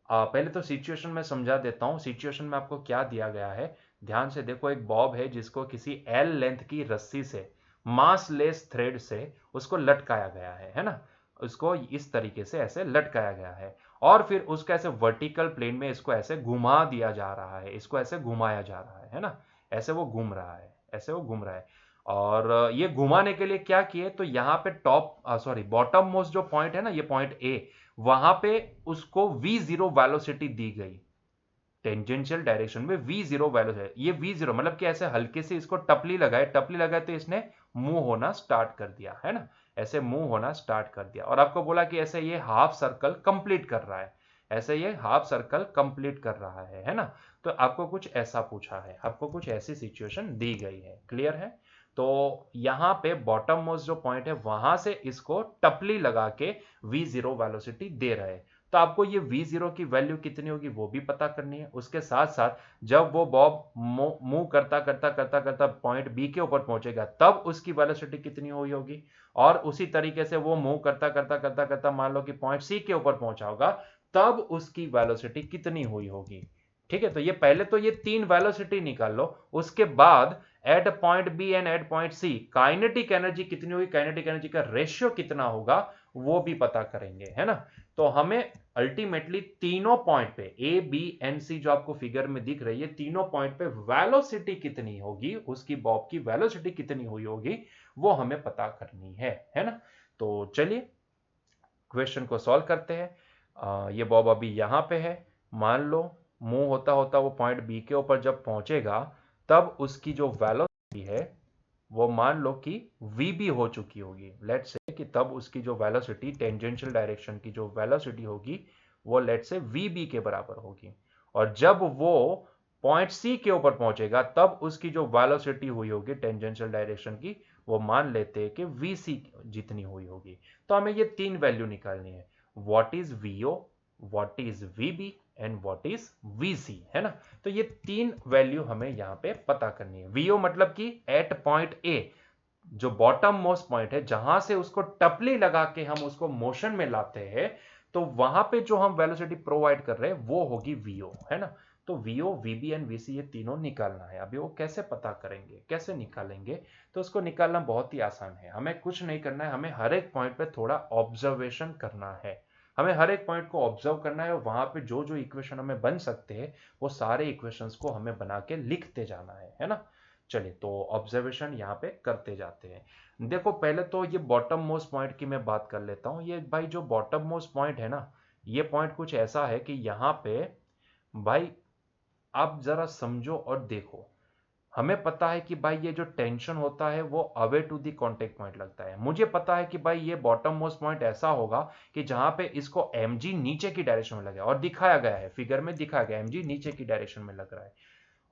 पहले तो सिचुएशन में समझा देता हूं। सिचुएशन में आपको क्या दिया गया है, ध्यान से देखो। एक बॉब है जिसको किसी एल लेंथ की रस्सी से, मासलेस थ्रेड से उसको लटकाया गया है ना। उसको इस तरीके से ऐसे लटकाया गया है और फिर उसको ऐसे वर्टिकल प्लेन में इसको ऐसे घुमा दिया जा रहा है, इसको ऐसे घुमाया जा रहा है ना। ऐसे वो घूम रहा है, ऐसे वो घूम रहा है। और ये घुमाने के लिए क्या किए, तो यहाँ पे बॉटम मोस्ट जो पॉइंट है ना, ये पॉइंट ए, वहां पे उसको v0 वेलोसिटी दी गई। टेंजेंशियल डायरेक्शन में v0 वेलोसिटी, ये v0 मतलब कि ऐसे हल्के से इसको टपली लगाए तो इसने मूव होना स्टार्ट कर दिया, है ना। ऐसे मूव होना स्टार्ट कर दिया और आपको बोला कि ऐसे ये हाफ सर्कल कंप्लीट कर रहा है, ऐसे ये हाफ सर्कल कंप्लीट कर रहा है ना। तो आपको कुछ ऐसा पूछा है, आपको कुछ ऐसी सिचुएशन दी गई है। क्लियर है। तो यहां पे बॉटम मोस्ट जो पॉइंट है वहां से इसको टपली लगा के v0 वेलोसिटी दे रहे हैं। तो आपको ये v0 की वैल्यू कितनी होगी वो भी पता करनी है। उसके साथ साथ जब वो बॉब मूव करता करता करता करता पॉइंट बी के ऊपर पहुंचेगा तब उसकी वेलोसिटी कितनी हुई होगी, और उसी तरीके से वो मूव करता करता करता करता मान लो कि पॉइंट सी के ऊपर पहुंचा होगा तब उसकी वेलोसिटी कितनी हुई होगी। ठीक है। तो ये पहले तो ये तीन वेलोसिटी निकाल लो, उसके बाद at point B and at point C kinetic energy कितनी होगी, काइनेटिक एनर्जी का रेशियो कितना होगा वो भी पता करेंगे, है ना। तो हमें अल्टीमेटली तीनों पॉइंट पे ए बी एंड सी जो आपको फिगर में दिख रही है, तीनों पॉइंट पे वेलोसिटी कितनी होगी, उसकी बॉब की वेलोसिटी कितनी हुई होगी वो हमें पता करनी है ना। तो चलिए क्वेश्चन को सॉल्व करते हैं। ये बॉब अभी यहां पे है, मान लो मूव होता होता वो पॉइंट बी के ऊपर जब पहुंचेगा तब उसकी जो वेलोसिटी है वो मान लो कि vb हो चुकी होगी। लेट्स से कि तब उसकी जो वेलोसिटी, टेंजेंशियल डायरेक्शन की जो वेलोसिटी होगी वो लेट्स से vb के बराबर होगी। और जब वो पॉइंट सी के ऊपर पहुंचेगा तब उसकी जो वेलोसिटी हुई होगी टेंजेंशियल डायरेक्शन की, वो मान लेते हैं कि वी सी जितनी हुई होगी। तो हमें ये तीन वैल्यू निकालनी है, what is VO, what is VB and what is VC, है ना। तो ये तीन वैल्यू हमें यहां पे पता करनी है। वीओ मतलब कि एट पॉइंट ए, जो बॉटम मोस्ट पॉइंट है, जहां से उसको टपली लगा के हम उसको मोशन में लाते हैं, तो वहां पे जो हम वेलोसिटी प्रोवाइड कर रहे हैं वो होगी वीओ, है ना। तो वीओ, वीबी एंड वीसी ये तीनों निकालना है। अभी वो कैसे पता करेंगे, कैसे निकालेंगे, तो उसको निकालना बहुत ही आसान है। हमें कुछ नहीं करना है, हमें हर एक पॉइंट पे थोड़ा ऑब्जर्वेशन करना है। हमें हर एक पॉइंट को ऑब्जर्व करना है और वहां पे जो जो इक्वेशन हमें बन सकते हैं वो सारे इक्वेशंस को हमें बना के लिखते जाना है ना। चलिए, तो ऑब्जर्वेशन यहाँ पे करते जाते हैं। देखो, पहले तो ये बॉटम मोस्ट पॉइंट की मैं बात कर लेता हूँ। ये भाई जो बॉटम मोस्ट पॉइंट है ना, ये पॉइंट कुछ ऐसा है कि यहाँ पे भाई आप जरा समझो और देखो। हमें पता है कि भाई ये जो टेंशन होता है वो away to the contact point लगता है। मुझे पता है कि भाई ये बॉटम मोस्ट पॉइंट ऐसा होगा कि जहां पे इसको mg नीचे की डायरेक्शन में लगेगा, और दिखाया गया है, फिगर में दिखाया गया mg नीचे की डायरेक्शन में लग रहा है।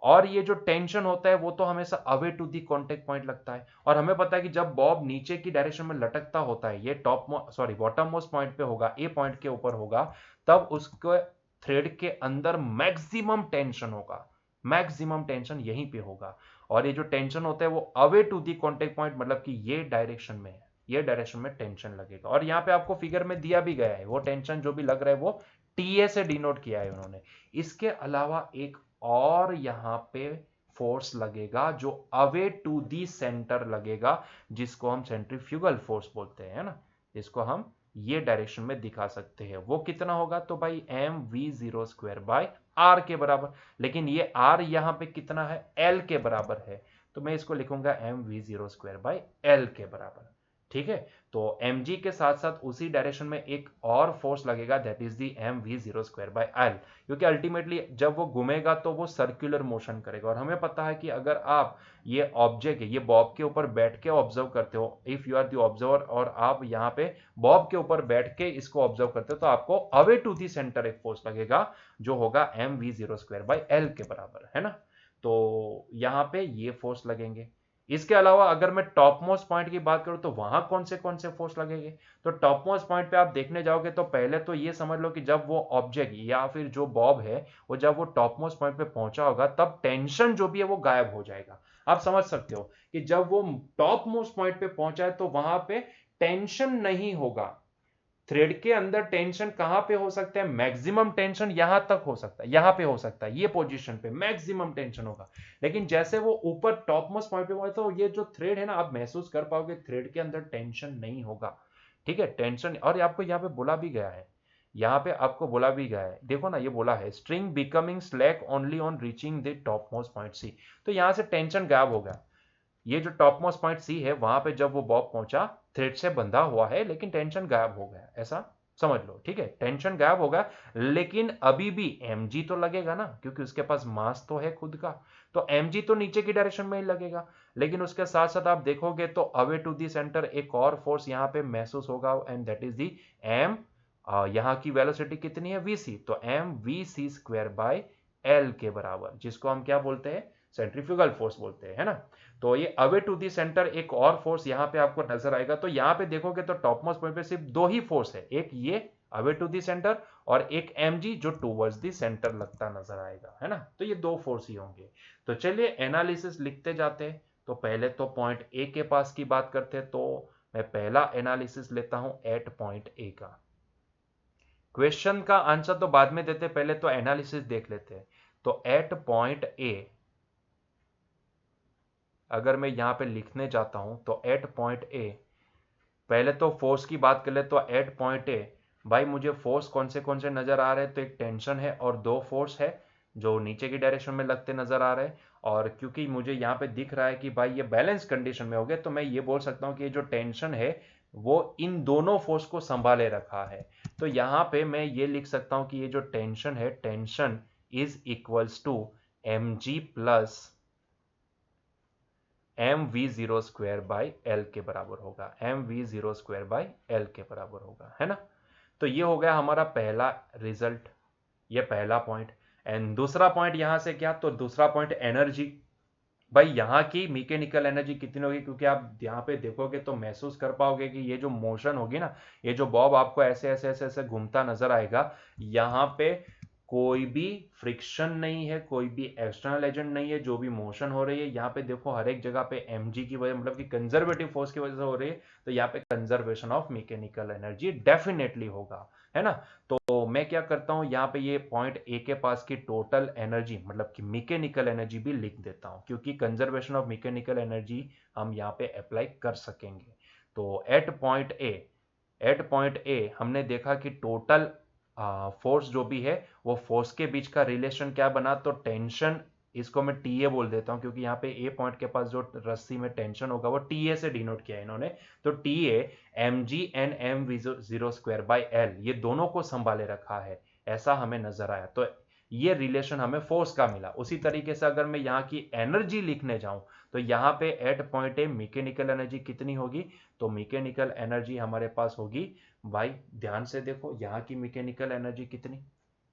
और ये जो टेंशन होता है वो तो हमेशा away to the contact point लगता है। और हमें पता है कि जब बॉब नीचे की डायरेक्शन में लटकता होता है, ये बॉटम मोस्ट पॉइंट पे होगा, ए पॉइंट के ऊपर होगा, तब उसके थ्रेड के अंदर मैक्सिमम टेंशन होगा। मैक्सिमम टेंशन यहीं पे होगा। और ये जो टेंशन होता है वो away to the contact point, मतलब कि ये डायरेक्शन में है, ये डायरेक्शन में टेंशन लगेगा। और यहाँ पे आपको फिगर में दिया भी गया है, वो टेंशन जो भी लग रहा है वो टीए से डिनोट किया है उन्होंने। इसके अलावा एक और यहां पे फोर्स लगेगा जो अवे टू दी सेंटर लगेगा, जिसको हम सेंट्रीफ्यूगल फोर्स बोलते हैं ना, जिसको हम ये डायरेक्शन में दिखा सकते हैं। वो कितना होगा, तो भाई M V zero square by R के बराबर। लेकिन ये आर यहां पे कितना है, एल के बराबर है, तो मैं इसको लिखूंगा M V zero square by L के बराबर। ठीक है, तो mg के साथ साथ उसी डायरेक्शन में एक और फोर्स लगेगा, that is the M V zero square by L, क्योंकि अल्टीमेटली जब वो घूमेगा तो वो सर्कुलर मोशन करेगा। और हमें पता है कि अगर आप ये ऑब्जेक्ट है, ये बॉब के ऊपर बैठ के ऑब्जर्व करते हो, if you are the observer, और आप यहाँ पे बॉब के ऊपर बैठ के इसको ऑब्जर्व करते हो, तो आपको अवे टू दी सेंटर एक फोर्स लगेगा जो होगा M V zero square by L के बराबर, है ना। तो यहाँ पे ये फोर्स लगेंगे। इसके अलावा अगर मैं टॉप मोस्ट पॉइंट की बात करूं तो वहां कौन से फोर्स लगेंगे, तो टॉप मोस्ट पॉइंट पे आप देखने जाओगे तो पहले तो ये समझ लो कि जब वो ऑब्जेक्ट या फिर जो बॉब है वो जब वो टॉप मोस्ट पॉइंट पे पहुंचा होगा, तब टेंशन जो भी है वो गायब हो जाएगा। आप समझ सकते हो कि जब वो टॉप मोस्ट पॉइंट पे पहुंचा है तो वहां पे टेंशन नहीं होगा। थ्रेड के अंदर टेंशन कहां पे हो सकता है, मैक्सिमम टेंशन यहां तक हो सकता है, यहां पे हो सकता है, ये पोजीशन पे मैक्सिमम टेंशन होगा। लेकिन जैसे वो ऊपर टॉप मोस्ट पॉइंट पे पहुंचे तो ये जो थ्रेड है ना, आप महसूस कर पाओगे थ्रेड के अंदर टेंशन नहीं होगा। ठीक है, टेंशन, और आपको यहाँ पे बोला भी गया है, यहाँ पे आपको बोला भी गया है, देखो ना, ये बोला है string becoming slack only on reaching the top most point C. तो यहां से टेंशन गायब हो गया। ये जो टॉप मोस्ट पॉइंट सी है वहां पे जब वो बॉब पहुंचा, थ्रेड से बंधा हुआ है लेकिन टेंशन गायब हो गया, ऐसा समझ लो। ठीक है, टेंशन गायब होगा, लेकिन अभी भी mg तो लगेगा ना, क्योंकि उसके पास मास तो है खुद का। तो mg तो नीचे की डायरेक्शन में ही लगेगा। लेकिन उसके साथ साथ आप देखोगे तो अवे टू दी सेंटर एक और फोर्स यहाँ पे महसूस होगा, and that is the M, यहाँ की वेलोसिटी कितनी है, vc, तो M V C square by L के बराबर, जिसको हम क्या बोलते हैं, सेंट्रीफ्यूगल फोर्स बोलते हैं, है ना। तो ये अवे टू दी सेंटर एक और फोर्स यहाँ पे आपको नजर आएगा। तो यहाँ पे देखोगे तो टॉप मोस्ट पॉइंट पे सिर्फ दो ही फोर्स है, एक ये अवे टू दी सेंटर और एक mg जो टूवर्ड्स दी सेंटर लगता नजर आएगा, है ना। तो ये दो फोर्स ही होंगे। तो चलिए एनालिसिस लिखते जाते हैं। तो पहले तो पॉइंट ए के पास की बात करते हैं, तो मैं पहला एनालिसिस लेता हूं एट पॉइंट ए का। क्वेश्चन का आंसर तो बाद में देते, पहले तो एनालिसिस देख लेते हैं। तो एट पॉइंट ए अगर मैं यहां पे लिखने जाता हूं तो एट पॉइंट ए, पहले तो फोर्स की बात कर ले तो एट पॉइंट ए, भाई मुझे फोर्स कौन से नजर आ रहे हैं, तो एक टेंशन है और दो फोर्स है जो नीचे की डायरेक्शन में लगते नजर आ रहे हैं। और क्योंकि मुझे यहाँ पे दिख रहा है कि भाई ये बैलेंस कंडीशन में हो गए, तो मैं ये बोल सकता हूँ कि ये जो टेंशन है वो इन दोनों फोर्स को संभाले रखा है। तो यहाँ पे मैं ये लिख सकता हूँ कि ये जो टेंशन है, tension is equals to mg plus M V zero square by L के बराबर होगा, M V zero square by L के बराबर होगा, है ना। तो ये हो गया हमारा पहला रिजल्ट, ये पहला पॉइंट। एंड दूसरा पॉइंट यहां से क्या, तो दूसरा पॉइंट एनर्जी। भाई यहाँ की मैकेनिकल एनर्जी कितनी होगी, क्योंकि आप यहाँ पे देखोगे तो महसूस कर पाओगे कि ये जो मोशन होगी ना, ये जो बॉब आपको ऐसे ऐसे ऐसे ऐसे घूमता नजर आएगा, यहाँ पे कोई भी फ्रिक्शन नहीं है, कोई भी एक्सटर्नल एजेंट नहीं है, जो भी मोशन हो रही है यहाँ पे देखो हर एक जगह पे mg की वजह, मतलब कि कंजर्वेटिव फोर्स की वजह से हो रही है, तो यहाँ पे conservation of mechanical energy definitely होगा, है ना। तो मैं क्या करता हूं, यहाँ पे ये पॉइंट ए के पास की टोटल एनर्जी मतलब कि मैकेनिकल एनर्जी भी लिख देता हूं, क्योंकि कंजर्वेशन ऑफ मैकेनिकल एनर्जी हम यहाँ पे अप्लाई कर सकेंगे। तो एट पॉइंट ए हमने देखा कि टोटल फोर्स जो भी है वो फोर्स के बीच का रिलेशन क्या बना, तो टेंशन, इसको मैं टी ए बोल देता हूं, क्योंकि यहाँ पे ए पॉइंट के पास जो रस्सी में टेंशन होगा वो टी ए से डिनोट किया है इन्होंने। तो T A M G N M V zero square by L, ये दोनों को संभाले रखा है, ऐसा हमें नजर आया। तो ये रिलेशन हमें फोर्स का मिला। उसी तरीके से अगर मैं यहाँ की एनर्जी लिखने जाऊं, तो यहाँ पे at point A mechanical energy कितनी होगी, तो मैकेनिकल एनर्जी हमारे पास होगी, भाई ध्यान से देखो यहाँ की मैकेनिकल एनर्जी कितनी,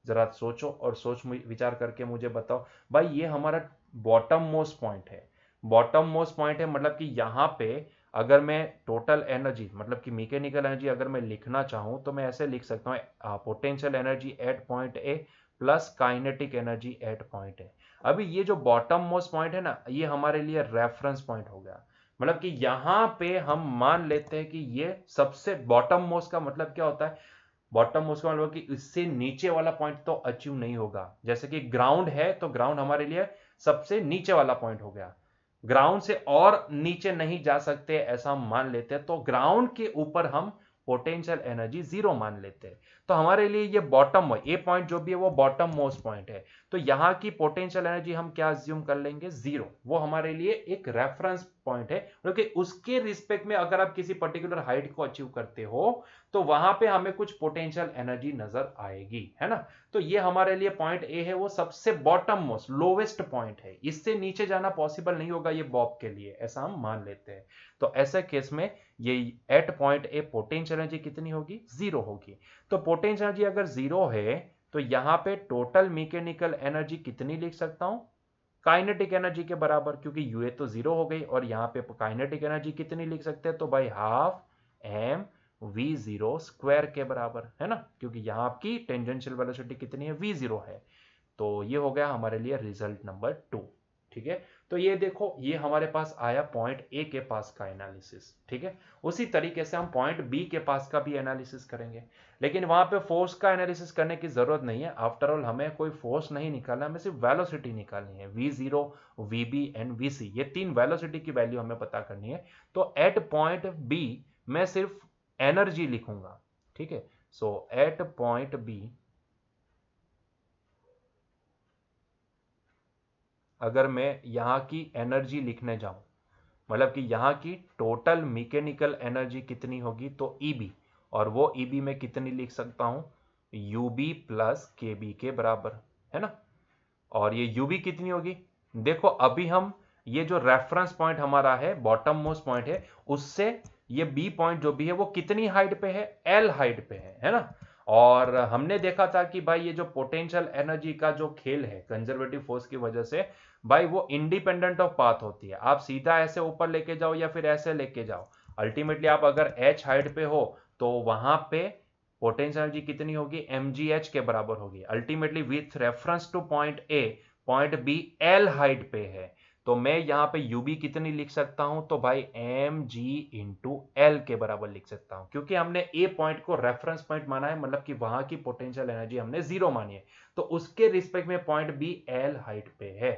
जरा सोचो और सोच विचार करके मुझे बताओ। भाई ये हमारा बॉटम मोस्ट पॉइंट है, बॉटम मोस्ट पॉइंट है, मतलब कि यहाँ पे अगर मैं टोटल एनर्जी मतलब कि मैकेनिकल एनर्जी अगर मैं लिखना चाहूं, तो मैं ऐसे लिख सकता हूँ potential energy at point A plus kinetic energy at point ए। अभी ये जो बॉटम मोस्ट पॉइंट है ना, ये हमारे लिए रेफरेंस पॉइंट हो गया, मतलब कि यहां पे हम मान लेते हैं कि ये सबसे बॉटम मोस्ट का मतलब क्या होता है, बॉटम मोस्ट का मतलब कि इससे नीचे वाला पॉइंट तो अचीव नहीं होगा। जैसे कि ग्राउंड है तो ग्राउंड हमारे लिए सबसे नीचे वाला पॉइंट हो गया, ग्राउंड से और नीचे नहीं जा सकते ऐसा हम मान लेते हैं, तो ग्राउंड के ऊपर हम पोटेंशियल एनर्जी जीरो मान लेते हैं। तो हमारे लिए ये बॉटम ए पॉइंट जो भी है वो बॉटम मोस्ट पॉइंट है, तो यहां की पोटेंशियल एनर्जी हम क्या अज्यूम कर लेंगे, जीरो। वो हमारे लिए एक रेफरेंस पॉइंट है, क्योंकि उसके रिस्पेक्ट में अगर आप किसी पर्टिकुलर हाइट को अचीव करते हो तो वहां पे हमें कुछ पोटेंशियल एनर्जी नजर आएगी, है ना। तो ये हमारे लिए पॉइंट ए है, वो सबसे बॉटम मोस्ट लोवेस्ट पॉइंट है, इससे नीचे जाना पॉसिबल नहीं होगा ये बॉब के लिए, ऐसा हम मान लेते हैं। तो ऐसे केस में ये at point A potential energy कितनी होगी, जीरो होगी। तो पोटेंशियल एनर्जी अगर जीरो है तो यहां पे टोटल मैकेनिकल एनर्जी कितनी लिख सकता हूं, काइनेटिक एनर्जी के बराबर, क्योंकि यूए तो जीरो हो गई, और यहां पे काइनेटिक एनर्जी कितनी लिख सकते हैं, तो भाई half M V zero square के बराबर, है ना, क्योंकि यहां आपकी टेंजेंशियल वेलोसिटी कितनी है, वी जीरो है। तो ये हो गया हमारे लिए रिजल्ट नंबर 2। ठीक है, तो ये देखो ये हमारे पास आया पॉइंट ए के पास का एनालिसिस। ठीक है, उसी तरीके से हम पॉइंट बी के पास का भी एनालिसिस करेंगे, लेकिन वहां पे फोर्स का एनालिसिस करने की जरूरत नहीं है। आफ्टर ऑल हमें कोई फोर्स नहीं निकालना, हमें सिर्फ वेलोसिटी निकालनी है, v zero v B and v C, ये तीन वेलोसिटी की वैल्यू हमें पता करनी है। तो एट पॉइंट बी मैं सिर्फ एनर्जी लिखूंगा। ठीक है, सो एट पॉइंट बी अगर मैं यहां की एनर्जी लिखने जाऊं, मतलब कि यहां की टोटल मैकेनिकल एनर्जी कितनी होगी, तो ईबी, और वो ईबी में कितनी लिख सकता हूं, यूबी प्लस के बी के बराबर, है ना। और ये यूबी कितनी होगी, देखो अभी हम ये जो रेफरेंस पॉइंट हमारा है बॉटम मोस्ट पॉइंट है, उससे ये बी पॉइंट जो भी है वो कितनी हाइट पे है, एल हाइट पे है ना। और हमने देखा था कि भाई ये जो पोटेंशियल एनर्जी का जो खेल है कंजर्वेटिव फोर्स की वजह से, भाई वो इंडिपेंडेंट ऑफ पाथ होती है, आप सीधा ऐसे ऊपर लेके जाओ या फिर ऐसे लेके जाओ, अल्टीमेटली आप अगर एच हाइट पे हो तो वहां पे पोटेंशियल एनर्जी कितनी होगी, mgh के बराबर होगी, ultimately with reference to point A, point B L height पे है। तो मैं यहां पे यूबी कितनी लिख सकता हूं, तो भाई एम जी इंटू एल के बराबर लिख सकता हूं, क्योंकि हमने ए पॉइंट को रेफरेंस पॉइंट माना है, मतलब कि वहां की पोटेंशियल एनर्जी हमने जीरो मानी है, तो उसके रिस्पेक्ट में पॉइंट बी एल हाइट पे है।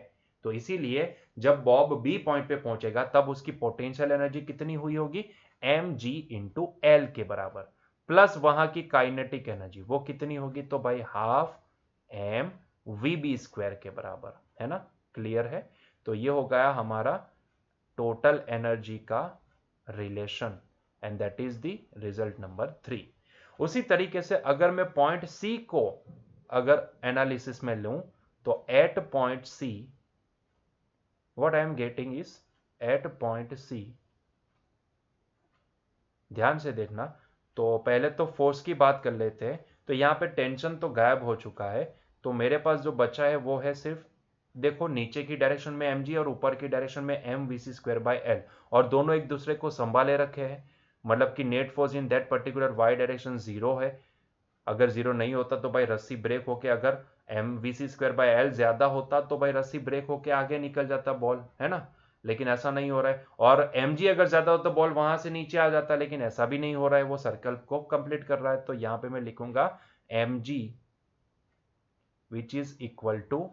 तो इसीलिए जब बॉब बी पॉइंट पे पहुंचेगा तब उसकी पोटेंशियल एनर्जी कितनी हुई होगी, एम जी इंटू एल के बराबर, प्लस वहां की काइनेटिक एनर्जी वो कितनी होगी, तो भाई half M V B square के बराबर, है ना। क्लियर है, तो ये हो गया हमारा टोटल एनर्जी का relation, and that is the result number 3। उसी तरीके से अगर मैं पॉइंट सी को अगर एनालिसिस में लूं, तो at point C what I am getting is, at point C ध्यान से देखना, तो पहले तो फोर्स की बात कर लेते हैं, तो यहां पे टेंशन तो गायब हो चुका है, तो मेरे पास जो बचा है वो है सिर्फ, देखो नीचे की डायरेक्शन में mg और ऊपर की डायरेक्शन में mvc²/L, और दोनों एक दूसरे को संभाले रखे हैं, मतलब कि net force in that particular y direction 0 है। अगर 0 नहीं होता तो भाई रस्सी ब्रेक होके, अगर mvc²/L ज्यादा होता तो भाई रस्सी ब्रेक होके आगे निकल जाता बॉल, है ना। लेकिन ऐसा नहीं हो रहा है, और mg अगर ज्यादा हो तो बॉल वहां से नीचे आ जाता, लेकिन ऐसा भी नहीं हो रहा है, वो सर्कल को कंप्लीट कर रहा है। तो यहां पे मैं लिखूंगा mg which is equal to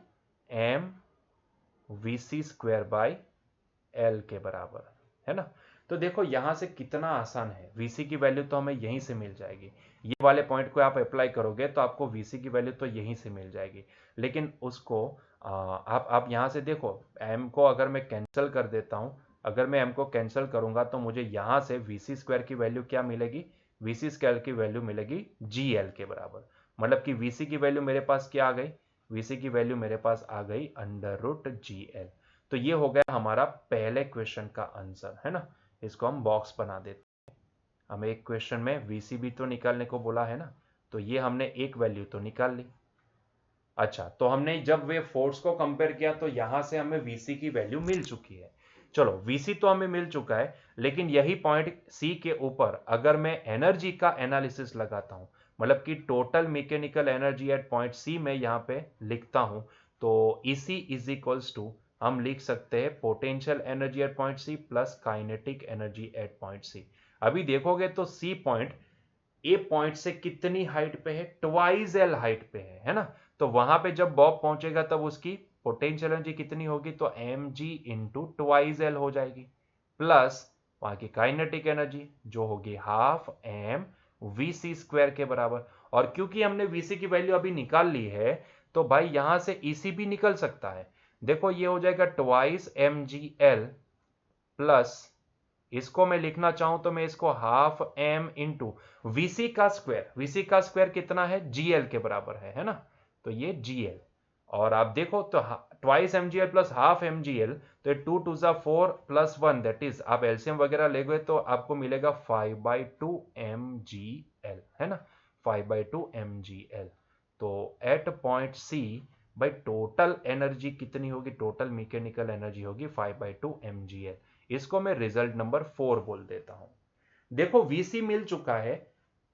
mvc²/L के बराबर, है ना। तो देखो यहां से कितना आसान है, vc की वैल्यू तो हमें यहीं से मिल जाएगी। ये वाले पॉइंट को आप अप्लाई करोगे तो आपको vc की वैल्यू तो यहीं से मिल जाएगी। लेकिन उसको आप यहां से देखो, m को अगर मैं कैंसिल कर देता हूं, अगर मैं m को कैंसिल करूंगा तो मुझे यहां से vc² की वैल्यू क्या मिलेगी, vc² की वैल्यू मिलेगी gl के बराबर। मतलब कि vc की वैल्यू मेरे पास क्या आ गई, vc की वैल्यू मेरे पास आ गई √gl। तो ये हो गया हमारा पहले क्वेश्चन का आंसर, है ना। इसको हम बॉक्स बना देते हैं। हमें एक क्वेश्चन में वीसी भी तो निकालने को बोला है ना, तो ये हमने एक वैल्यू तो निकाल ली। अच्छा, तो हमने जब वे फोर्स को कंपेयर किया तो यहां से हमें वीसी की वैल्यू मिल चुकी है। चलो वीसी तो हमें मिल चुका है, लेकिन यही पॉइंट सी के ऊपर अगर मैं एनर्जी का एनालिसिस लगाता हूं, मतलब कि total mechanical energy at point C में यहां पे लिखता हूं, तो इसी इज इक्वल्स टू हम लिख सकते हैं potential energy at point C plus kinetic energy at point C. अभी देखोगे तो सी पॉइंट ए पॉइंट से कितनी हाइट पे है, ट्वाइस एल हाइट पे है ना। तो वहां पे जब बॉब पहुंचेगा तब उसकी पोटेंशियल एनर्जी कितनी होगी, तो M G into twice L हो जाएगी, प्लस वहां की काइनेटिक एनर्जी जो होगी हाफ एम vc² के बराबर। और क्योंकि हमने vc की वैल्यू अभी निकाल ली है, तो भाई यहां से ec भी निकल सकता है। देखो ये हो जाएगा twice M G L, plus इसको मैं लिखना चाहूं तो मैं इसको हाफ एम इंटू वीसी का स्क्वायर, वीसी का स्क्वायर कितना है, जीएल के बराबर है ना। तो ये जीएल, और आप देखो तो twice M G L plus half M G L, तो ये 2 2 4 प्लस 1, दैट इज आप एलसीएम वगैरह ले गए तो आपको मिलेगा 5/2 एम जी एल, है ना, 5/2 एम जी एल। तो एट पॉइंट सी भाई टोटल एनर्जी कितनी होगी, टोटल मैकेनिकल एनर्जी होगी 5/2 एम जी एल। इसको मैं रिजल्ट नंबर 4 बोल देता हूं। देखो वीसी मिल चुका है,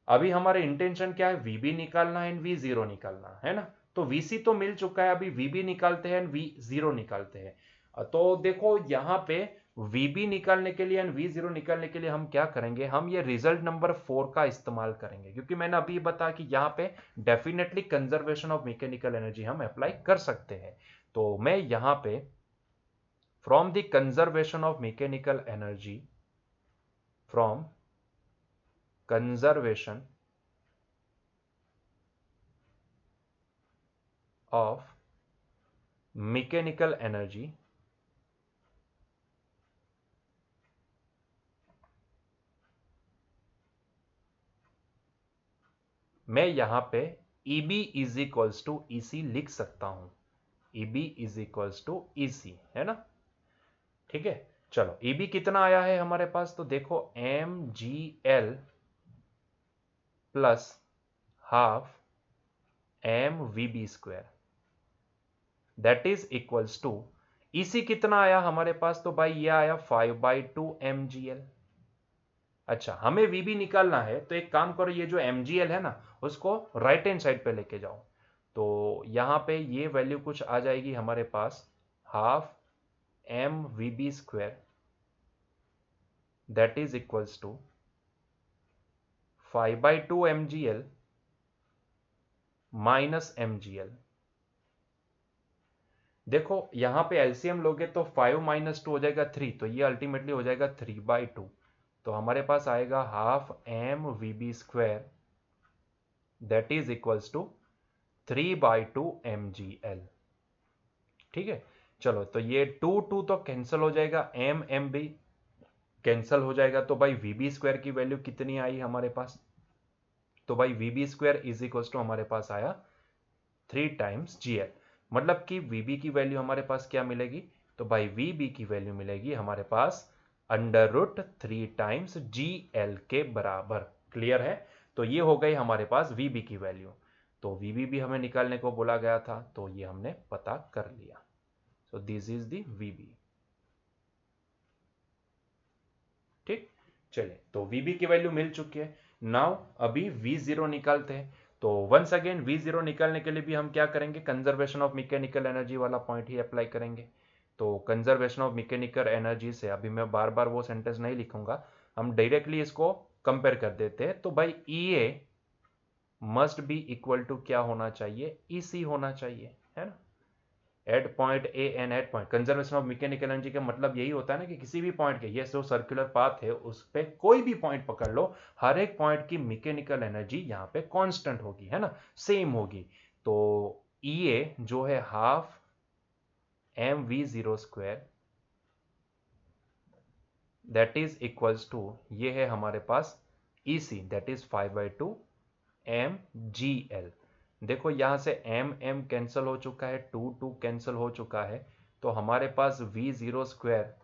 अभी हमारा इंटेंशन क्या है, वीबी निकालना है एंड वी जीरो निकालना है ना। तो वीसी तो मिल चुका है, अभी वीबी निकालते हैं एंड वी जीरो निकालते हैं। तो देखो यहां पे वीबी निकालने के लिए एंड वी जीरो निकालने के लिए हम क्या करेंगे, हम ये रिजल्ट नंबर 4 का इस्तेमाल करेंगे, क्योंकि मैंने अभी बताया कि यहाँ पे definitely conservation of mechanical energy हम अप्लाई कर सकते हैं। तो मैं यहां पे from the conservation of mechanical energy, from conservation of mechanical energy, मैं यहां पे EB is equals to EC लिख सकता हूं, EB is equals to EC, है ना। ठीक है, चलो EB कितना आया है हमारे पास, तो देखो mgl plus half mvb² that is equals to EC कितना आया हमारे पास, तो भाई ये आया 5/2 mgl। अच्छा, हमें VB निकालना है, तो एक काम करो, ये जो mgl है ना उसको राइट हैंड साइड पे लेके जाओ। तो यहां पे ये वैल्यू कुछ आ जाएगी हमारे पास half mvb² that is equals to 5/2 mgl minus mgl। देखो यहां पे एलसीएम लोगे तो 5 - 2 हो जाएगा 3, तो ये अल्टीमेटली हो जाएगा 3/2। तो हमारे पास आएगा half mvb² that is equals to 3/2 mgl। ठीक है, चलो तो ये 2 तो कैंसिल हो जाएगा, m भी कैंसिल हो जाएगा, तो भाई vb² की वैल्यू कितनी आई हमारे पास, तो भाई vb² इज इक्वल्स टू हमारे पास आया 3 टाइम्स gl। मतलब कि vb की वैल्यू हमारे पास क्या मिलेगी, तो भाई vb की वैल्यू मिलेगी हमारे पास √3 टाइम्स gl के बराबर। क्लियर है, तो ये हो गई हमारे पास vb की वैल्यू। तो VB भी हमें निकालने को बोला गया था, तो ये हमने पता कर लिया। So this is the VB। ठीक, चलिए, तो VB की वैल्यू मिल चुकी है। नाउ अभी V0 निकालते हैं। तो वंस अगेन V0 निकालने के लिए भी हम क्या करेंगे, कंजर्वेशन ऑफ मैकेनिकल एनर्जी वाला पॉइंट ही अप्लाई करेंगे। तो कंजर्वेशन ऑफ मैकेनिकल एनर्जी से अभी मैं बार बार वो सेंटेंस नहीं लिखूंगा, हम डायरेक्टली इसको कंपेयर कर देते हैं। तो भाई EA must be equal to क्या होना चाहिए, EC होना चाहिए, है ना। At point A and at point, conservation of mechanical energy का मतलब यही होता है ना कि किसी भी पॉइंट के, ये जो सर्कुलर पाथ है उस पे कोई भी पॉइंट पकड़ लो, हर एक पॉइंट की मैकेनिकल एनर्जी यहाँ पे कांस्टेंट होगी, है ना, सेम होगी। तो EA जो है half mv0 square, that is equals to, ये है हमारे पास EC, दैट इज 5/2 mgl। देखो यहां से m कैंसिल हो चुका है, 2 कैंसिल हो चुका है, तो हमारे पास V0 स्क्वायर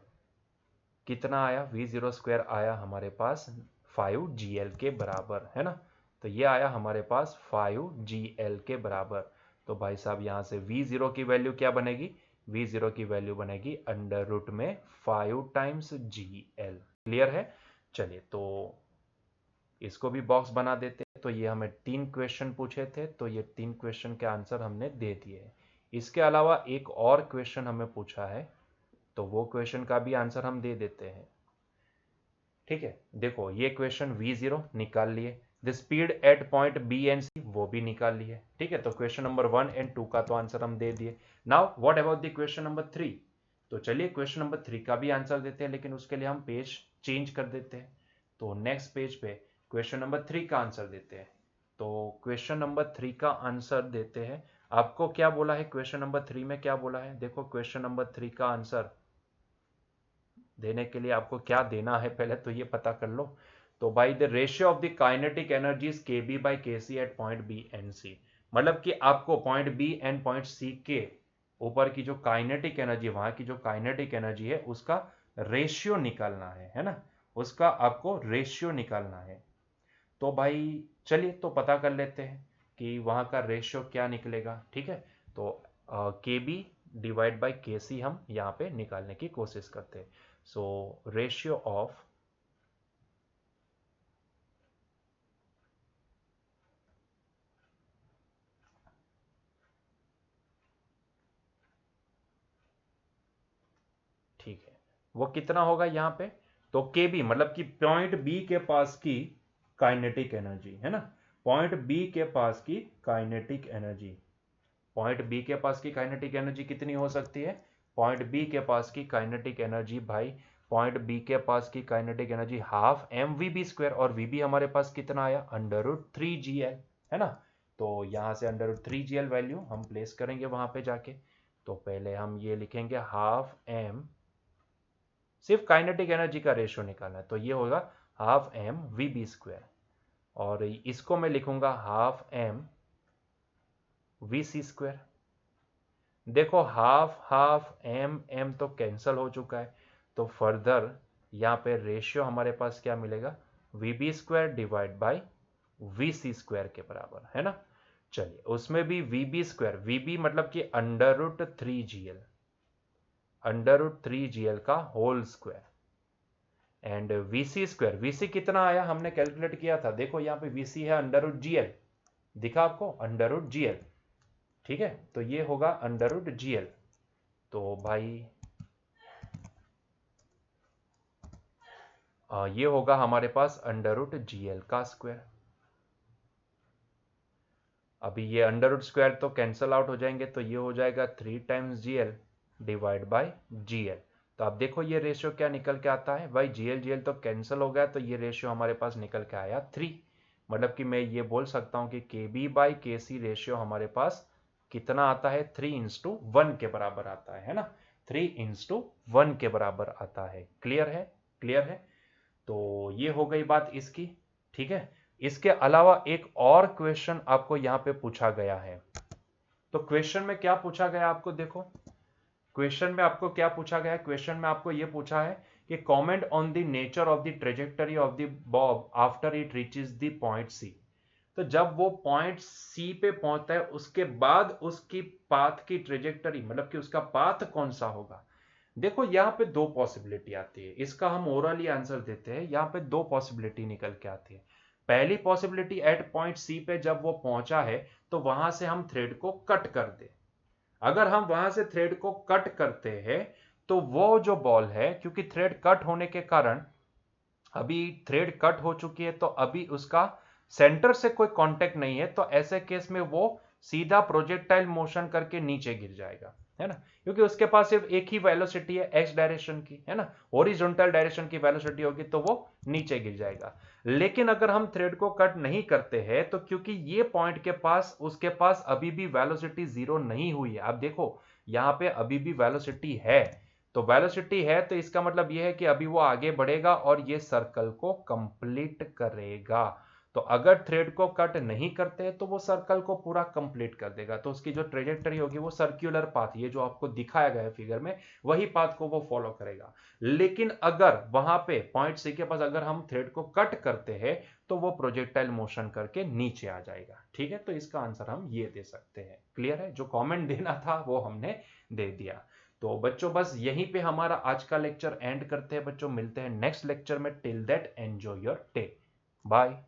कितना आया, V0 स्क्वायर आया हमारे पास 5gl के बराबर, है ना। तो ये आया हमारे पास 5gl के बराबर। तो भाई साहब यहां से V0 की वैल्यू क्या बनेगी, V0 की वैल्यू बनेगी अंडर रूट में 5 टाइम्स GL। क्लियर है। चलिए, तो इसको भी बॉक्स बना देते हैं। तो ये हमें 3 क्वेश्चन पूछे थे, तो ये 3 क्वेश्चन के आंसर हमने दे दिए हैं। इसके अलावा एक और क्वेश्चन हमें पूछा है, तो वो क्वेश्चन का भी आंसर हम दे देते हैं। ठीक है, देखो ये क्वेश्चन V0 निकाल लिए, the speed at point B and C वो भी निकाल लिए। ठीक है, तो क्वेश्चन नंबर 1 एंड 2 का तो आंसर हम दे दिए। Now what about the question number 3। तो चलिए क्वेश्चन नंबर 3 का भी आंसर देते हैं, लेकिन उसके लिए हम पेज चेंज कर देते हैं। तो नेक्स्ट पेज पे क्वेश्चन नंबर 3 का आंसर देते हैं। तो क्वेश्चन नंबर 3 का आंसर देते हैं। आपको क्या बोला है क्वेश्चन नंबर 3 में, क्या बोला है, देखो क्वेश्चन नंबर 3 का आंसर देने के लिए आपको क्या देना है पहले तो ये पता कर लो। तो by the ratio of the kinetic energies KB/KC at point B and C, मतलब कि आपको point B and point C के ऊपर की जो काइनेटिक एनर्जी, वहां की जो काइनेटिक एनर्जी है उसका रेशियो निकालना है ना, उसका आपको रेशियो निकालना है। तो भाई चलिए तो पता कर लेते हैं कि वहां का रेशियो क्या निकलेगा। ठीक है, तो KB डिवाइड बाई KC हम यहाँ पे निकालने की कोशिश करते हैं। सो रेशियो ऑफ ठीक है, वो कितना होगा यहाँ पे, तो KB मतलब कि पॉइंट B के पास की काइनेटिक एनर्जी, है ना, पॉइंट B के पास की काइनेटिक एनर्जी, पॉइंट B के पास की काइनेटिक एनर्जी कितनी हो सकती है, पॉइंट B के पास की काइनेटिक एनर्जी भाई, पॉइंट B के पास की kinetic energy half mvb square, और VB हमारे पास कितना आया √3gl, है ना। तो यहां से √3gl वैल्यू हम प्लेस करेंगे वहां पे जाके। तो पहले हम ये लिखेंगे हाफ m, सिर्फ काइनेटिक एनर्जी का रेशियो निकालना है, तो ये होगा हाफ mvb स्क्वायर, और इसको मैं लिखूंगा हाफ mvc स्क्वायर। देखो हाफ हाफ m तो कैंसल हो चुका है, तो फर्दर यहाँ पे रेशियो हमारे पास क्या मिलेगा, VB square divide by VC square के बराबर, है ना। चलिए उसमें भी VB स्क्वायर, VB मतलब कि √3gl, √3gl का whole square, and VC square, VC कितना आया हमने कैलकुलेट किया था, देखो यहाँ पे VC है √gl, दिखा आपको √gl। ठीक है, तो ये होगा √gl। तो भाई ये होगा हमारे पास √gl का स्क्वायर। अभी ये अंडर स्क्वायर तो कैंसल आउट हो जाएंगे, तो ये हो जाएगा 3 times GL divide by GL। तो आप देखो ये रेशियो क्या निकल के आता है भाई, GL तो कैंसिल हो गया, तो ये रेशियो हमारे पास निकल के आया 3। मतलब कि मैं ये बोल सकता हूं कि KB/KC रेशियो हमारे पास कितना आता है, 3:1 के बराबर आता है ना, 3:1 के बराबर आता है। क्लियर है, क्लियर है। तो ये हो गई बात इसकी। ठीक है, इसके अलावा एक और क्वेश्चन आपको यहां पे पूछा गया है। तो क्वेश्चन में क्या पूछा गया आपको, देखो क्वेश्चन में आपको क्या पूछा गया है, क्वेश्चन में आपको यह पूछा है कि comment on the nature of the trajectory of the Bob after it reaches the point C। तो जब वो पॉइंट सी पे पहुंचता है उसके बाद उसकी पाथ की ट्रेजेक्टरी, मतलब कि उसका पाथ कौन सा होगा। देखो यहाँ पे दो पॉसिबिलिटी आती है, इसका हम ओरली आंसर देते हैं। यहाँ पे दो पॉसिबिलिटी निकल के आती है। पहली पॉसिबिलिटी, एट पॉइंट सी पे जब वो पहुंचा है तो वहां से हम थ्रेड को कट कर दे। अगर हम वहां से थ्रेड को कट करते हैं तो वो जो बॉल है, क्योंकि थ्रेड कट होने के कारण अभी थ्रेड कट हो चुकी है तो अभी उसका सेंटर से कोई कांटेक्ट नहीं है, तो ऐसे केस में वो सीधा प्रोजेक्टाइल मोशन करके नीचे गिर जाएगा, है ना। क्योंकि उसके पास सिर्फ एक ही वेलोसिटी है एक्स डायरेक्शन की, है ना, हॉरिजॉन्टल डायरेक्शन की वेलोसिटी होगी तो वो नीचे गिर जाएगा। लेकिन अगर हम थ्रेड को कट नहीं करते हैं तो क्योंकि ये पॉइंट के पास उसके पास अभी भी वेलोसिटी जीरो नहीं हुई है, आप देखो यहाँ पे अभी भी वेलोसिटी है, तो वेलोसिटी है तो इसका मतलब यह है कि अभी वो आगे बढ़ेगा और ये सर्कल को कंप्लीट करेगा। तो अगर थ्रेड को कट नहीं करते तो वो सर्कल को पूरा कंप्लीट कर देगा, तो उसकी जो ट्रेजेक्टरी होगी वो सर्कुलर पाथ, ये जो आपको दिखाया गया है फिगर में, वही पाथ को वो फॉलो करेगा। लेकिन अगर वहां पे पॉइंट सी के पास अगर हम थ्रेड को कट करते हैं तो वो प्रोजेक्टाइल मोशन करके नीचे आ जाएगा। ठीक है, तो इसका आंसर हम ये दे सकते हैं। क्लियर है, जो कॉमेंट देना था वो हमने दे दिया। तो बच्चों बस यहीं पे हमारा आज का लेक्चर एंड करते हैं बच्चों, मिलते हैं नेक्स्ट लेक्चर में। Till that enjoy your day, bye.